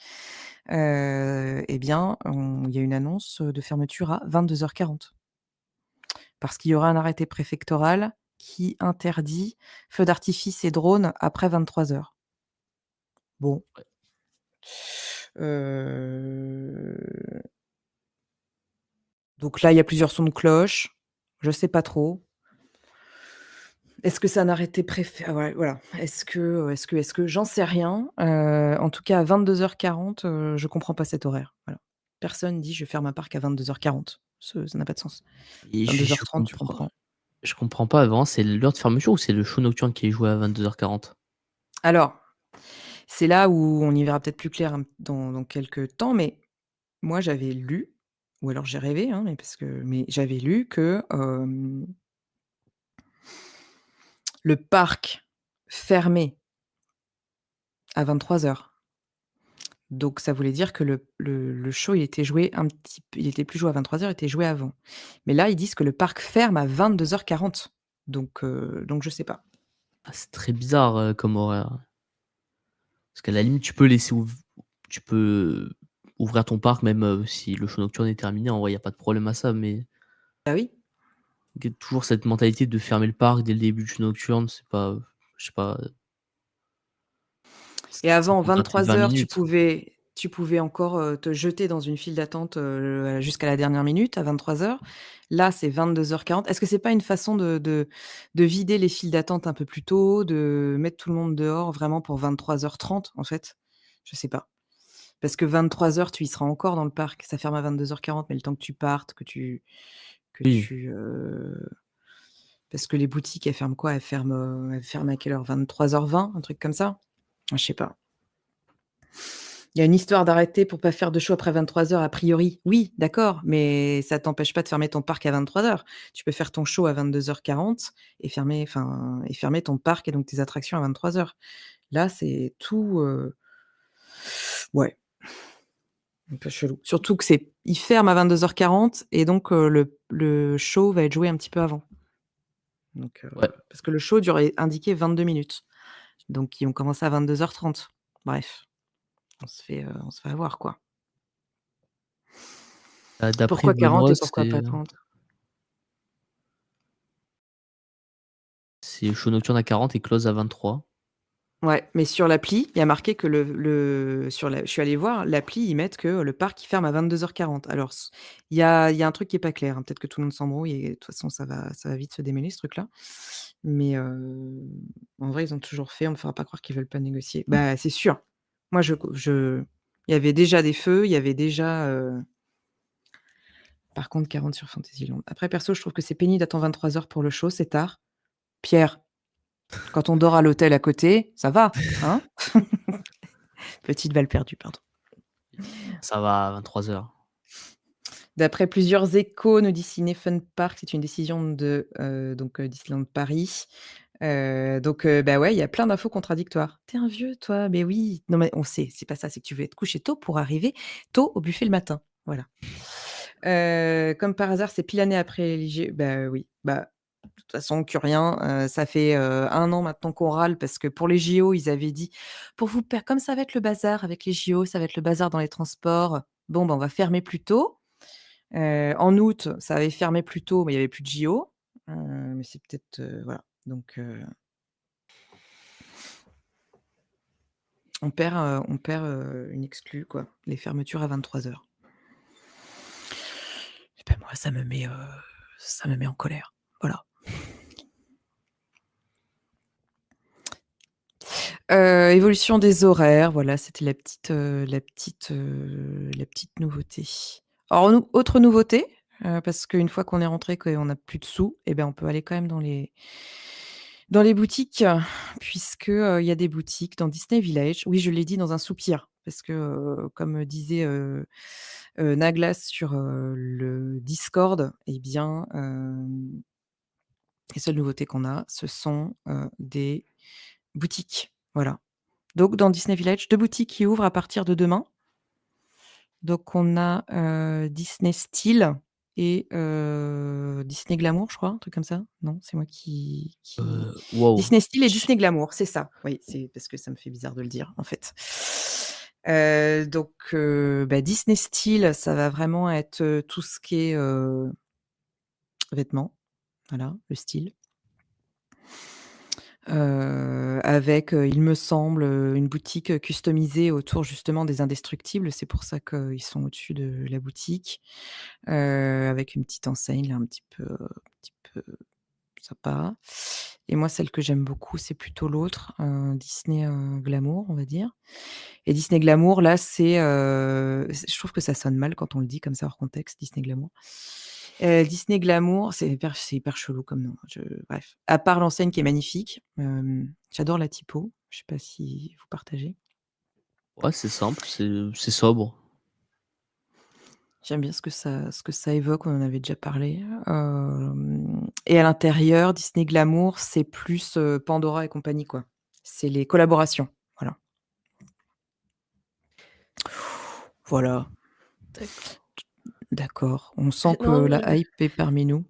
et bien, il y a une annonce, de fermeture à 22:40. Parce qu'il y aura un arrêté préfectoral qui interdit feux d'artifice et drones après 23:00. Bon. Heu, donc là, il y a plusieurs sons de cloche. Je sais pas trop. Est-ce que c'est un arrêté ouais, voilà. Est-ce que j'en sais rien. En tout cas à 22:40, je comprends pas cet horaire. Voilà. Personne dit: «Je ferme un parc à 22:40». Ça n'a pas de sens. Et je 22:30, tu comprends. comprends pas avant, c'est l'heure de fermeture ou c'est le show nocturne qui est joué à 22:40? Alors, c'est là où on y verra peut-être plus clair dans quelques temps, mais moi j'avais lu, ou alors j'ai rêvé, hein, mais j'avais lu que, le parc fermait à 23:00. Donc ça voulait dire que le show, il était plus joué à 23:00, il était joué avant. Mais là, ils disent que le parc ferme à 22:40. Donc je sais pas. Ah, c'est très bizarre, comme horaire. Parce qu'à la limite, tu peux ouvrir ton parc même, si le show nocturne est terminé, en vrai, il y a pas de problème à ça, mais Bah oui. il y a toujours cette mentalité de fermer le parc dès le début du show nocturne, c'est pas, je sais pas, Et ça avant prend pas plus de 20 23:00, tu minutes. pouvais tu pouvais encore, te jeter dans une file d'attente, jusqu'à la dernière minute, à 23:00. Là, c'est 22:40. Est-ce que c'est pas une façon de vider les files d'attente un peu plus tôt, de mettre tout le monde dehors vraiment pour 23:30, en fait? Je sais pas. Parce que 23:00, tu y seras encore dans le parc. Ça ferme à 22:40, mais le temps que tu partes, que Oui, tu, parce que les boutiques, elles ferment quoi? Elles ferment à quelle heure? 23:20, un truc comme ça? Ah, je sais pas. Il y a une histoire d'arrêter pour pas faire de show après 23:00 a priori. Oui, d'accord, mais ça t'empêche pas de fermer ton parc à 23:00. Tu peux faire ton show à 22:40 et fermer ton parc et donc tes attractions à 23:00. Là, c'est tout, ouais, un peu chelou. Surtout que il ferme à 22:40 et donc le show va être joué un petit peu avant. Donc ouais. parce que le show durait indiqué 22 minutes. Donc ils ont commencé à 22:30. Bref, on se fait avoir, quoi. D'après Pourquoi 40 Benoît, et pourquoi pas 30? c'est show nocturne à 40 et close à 23. Ouais, mais sur l'appli, il y a marqué que je suis allée voir, l'appli, ils mettent que le parc, il ferme à 22h40. Alors, il y a un truc qui est pas clair, hein. Peut-être que tout le monde s'embrouille et de toute façon, ça va vite se démêler, ce truc-là. Mais, en vrai, ils ont toujours fait, on me fera pas croire qu'ils veulent pas négocier. Bah, c'est sûr. Moi, il y avait déjà des feux, il y avait déjà, par contre, 40 sur Fantasyland. Après, perso, je trouve que c'est pénible d'attendre 23h pour le show, c'est tard. Pierre, quand on dort à l'hôtel à côté, ça va, hein? Petite balle perdue, pardon. Ça va à 23h. D'après plusieurs échos, nous dit Ciné Fun Park, c'est une décision de Disneyland Paris. Bah ouais, il y a plein d'infos contradictoires. T'es un vieux, toi? Mais oui. Non, mais on sait, c'est pas ça, c'est que tu veux être couché tôt pour arriver tôt au buffet le matin. Voilà. Comme par hasard, c'est pile l'année après les JO. Bah oui. Bah, de toute façon, que rien. Ça fait 1 an maintenant qu'on râle parce que pour les JO, ils avaient dit pour vous comme ça va être le bazar avec les JO, ça va être le bazar dans les transports. Bon, bah, on va fermer plus tôt. En août, ça avait fermé plus tôt, mais il y avait plus de JO. Mais c'est peut-être, voilà, donc on perd une exclue, quoi. Les fermetures à 23h. Et bah, moi, ça me met en colère. Voilà. Évolution des horaires, voilà, c'était la petite nouveauté. Alors autre nouveauté, parce qu'une fois qu'on est rentré, qu'on n'a plus de sous, et ben, on peut aller quand même dans les boutiques, puisque, il y a des boutiques dans Disney Village. Oui, je l'ai dit dans un soupir, parce que, comme disait, Naglas sur, le Discord, eh bien, les seules nouveautés qu'on a, ce sont, des boutiques. Voilà. Donc dans Disney Village, 2 boutiques qui ouvrent à partir de demain. Donc on a, Disney Style et Disney Glamour, je crois, un truc comme ça? Non, c'est moi qui Waouh! Disney Style et Disney Glamour, c'est ça. Oui, c'est parce que ça me fait bizarre de le dire, en fait. Bah, Disney Style, ça va vraiment être, tout ce qui est, vêtements, voilà, le style. Avec, il me semble, une boutique, customisée autour justement des indestructibles. C'est pour ça qu'ils sont au-dessus de la boutique, avec une petite enseigne là un petit peu sympa. Et moi, celle que j'aime beaucoup, c'est plutôt l'autre, Disney, Glamour, on va dire. Et Disney Glamour, là, je trouve que ça sonne mal quand on le dit comme ça hors contexte, Disney Glamour. Disney Glamour, c'est hyper chelou comme nom. Bref, à part l'enseigne qui est magnifique, j'adore la typo. Je sais pas si vous partagez? Ouais, c'est simple, c'est sobre. J'aime bien ce que ça évoque, on en avait déjà parlé. Et à l'intérieur, Disney Glamour, c'est plus, Pandora et compagnie, quoi. C'est les collaborations, voilà. Voilà, D'accord. d'accord. On sent que Non, la hype est parmi nous.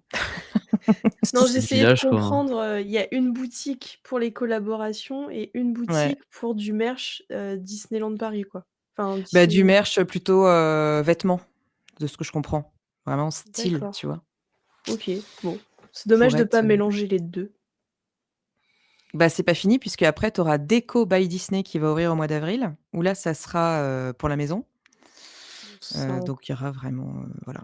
non, C'est le j'essayais de village, quoi, hein. comprendre, il y a une boutique pour les collaborations et une Ouais. boutique pour du merch, Disneyland Paris, quoi. Enfin, Bah, du Disney merch, plutôt, vêtements, de ce que je comprends. Vraiment style, d'accord. tu vois? OK, bon. C'est dommage Pour de être, pas mélanger les 2. bah, c'est pas fini puisque après tu auras Déco by Disney qui va ouvrir au mois d'avril, où là, ça sera, pour la maison. Ça en Donc il y aura vraiment, voilà,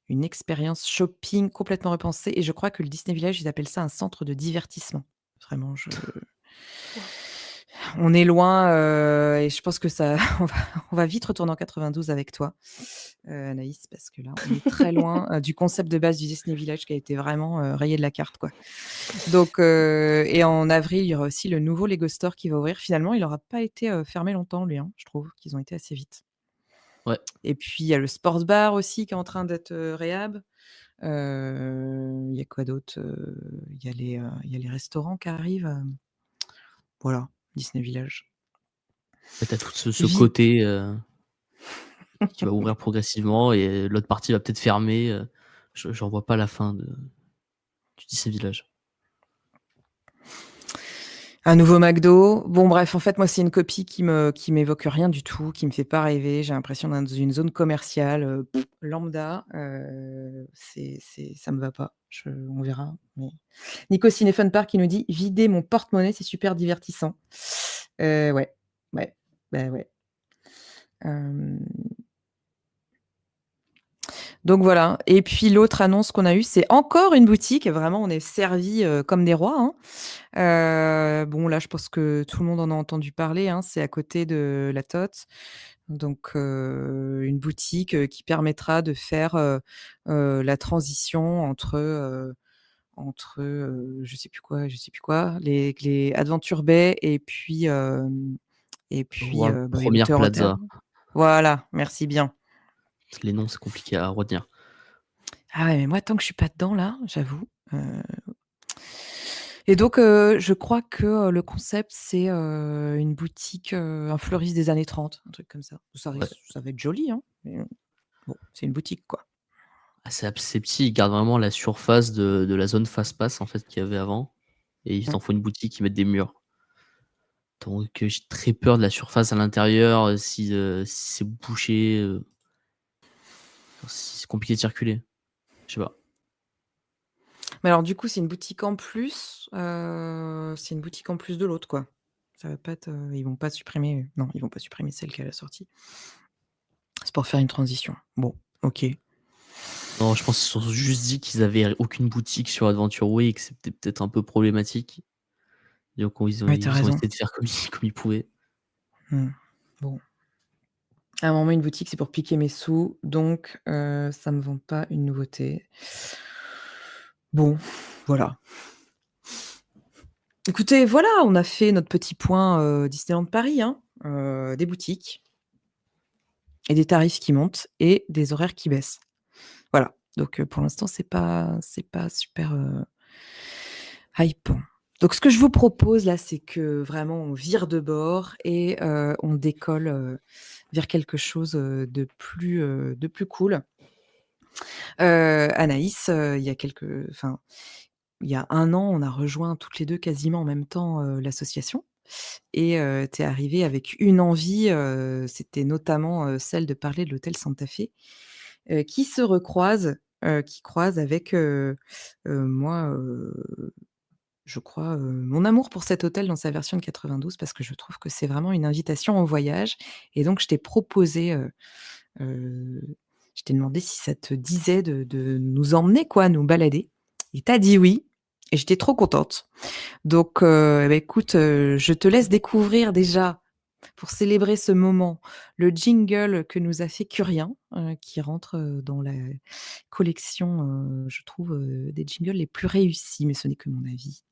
une expérience shopping complètement repensée et je crois que le Disney Village, ils appellent ça un centre de divertissement. Vraiment, waouh. on est loin, et je pense que ça on va vite retourner en 92 avec toi, Anaïs, parce que là, on est très loin, du concept de base du Disney Village qui a été vraiment, rayé de la carte, quoi. Donc et en avril, il y aura aussi le nouveau Lego Store qui va ouvrir. Finalement, il n'aura pas été, fermé longtemps lui, hein. Je trouve qu'ils ont été assez vite. Ouais. Et puis il y a le sports bar aussi qui est en train d'être, réhab. Il y a quoi d'autre? Il y a les restaurants qui arrivent, voilà, Disney Village. Et tu tout ce Vi côté, qui va ouvrir progressivement et l'autre partie va peut-être fermer, j'en vois pas la fin du Disney Village. Un nouveau McDo. Bon, bref, en fait, moi, c'est une copie qui m'évoque rien du tout, qui me fait pas rêver. J'ai l'impression d'être dans une zone commerciale lambda. Ça me va pas. On verra. Mais... Nico Cinéphone Park qui nous dit vider mon porte-monnaie, c'est super divertissant. Ouais, ouais, bah ouais. Donc voilà. Et puis l'autre annonce qu'on a eue, c'est encore une boutique. Vraiment, on est servi comme des rois. Bon, là, je pense que tout le monde en a entendu parler. C'est à côté de la Tote. Donc, une boutique qui permettra de faire la transition entre je sais plus quoi, les Adventure Bay et puis World le Première Tower Hotel. Plaza. Voilà, merci bien. Les noms, c'est compliqué à retenir. Ah ouais, mais moi, tant que je suis pas dedans, là, j'avoue. Et donc, je crois que le concept, c'est une boutique, un fleuriste des années 30, un truc comme ça. Ça Ouais. va être joli, mais bon, c'est une boutique, quoi. Ah, c'est petit, ils gardent vraiment la surface de la zone Fastpass en fait qu'il y avait avant, et ils t'en font une boutique, ils mettent des murs. Donc j'ai très peur de la surface à l'intérieur, si c'est bouché, si c'est compliqué de circuler. Je sais pas. Mais alors, du coup, c'est une boutique en plus, de l'autre, quoi. Ça va pas être, ils vont pas supprimer celle qui est à la sortie. C'est pour faire une transition. Bon, OK. Non, je pense qu'ils se sont juste dit qu'ils avaient aucune boutique sur Adventure Way et que c'était peut-être un peu problématique. Donc ils ont Ouais, tu raison. essayé de faire comme ils pouvaient. Bon. À un moment, une boutique, c'est pour piquer mes sous, donc ça me vend pas une nouveauté. Bon, voilà. Écoutez, voilà, on a fait notre petit point Disneyland Paris, des boutiques et des tarifs qui montent et des horaires qui baissent. Voilà, donc pour l'instant, c'est pas super hypant. Donc ce que je vous propose là, c'est que vraiment on vire de bord et on décolle vers quelque chose de plus cool. Anaïs, il y a 1 an, on a rejoint toutes les 2 quasiment en même temps l'association et tu es arrivée avec une envie, c'était notamment celle de parler de l'hôtel Santa Fe, qui se recroise, qui croise avec moi, je crois, mon amour pour cet hôtel dans sa version de 92 parce que je trouve que c'est vraiment une invitation au voyage et donc je t'ai proposé, je t'ai demandé si ça te disait de nous emmener quoi, nous balader et tu as dit oui et j'étais trop contente. Donc écoute, je te laisse découvrir déjà, pour célébrer ce moment, le jingle que nous a fait Curien, qui rentre, dans la collection, je trouve, des jingles les plus réussis, mais ce n'est que mon avis.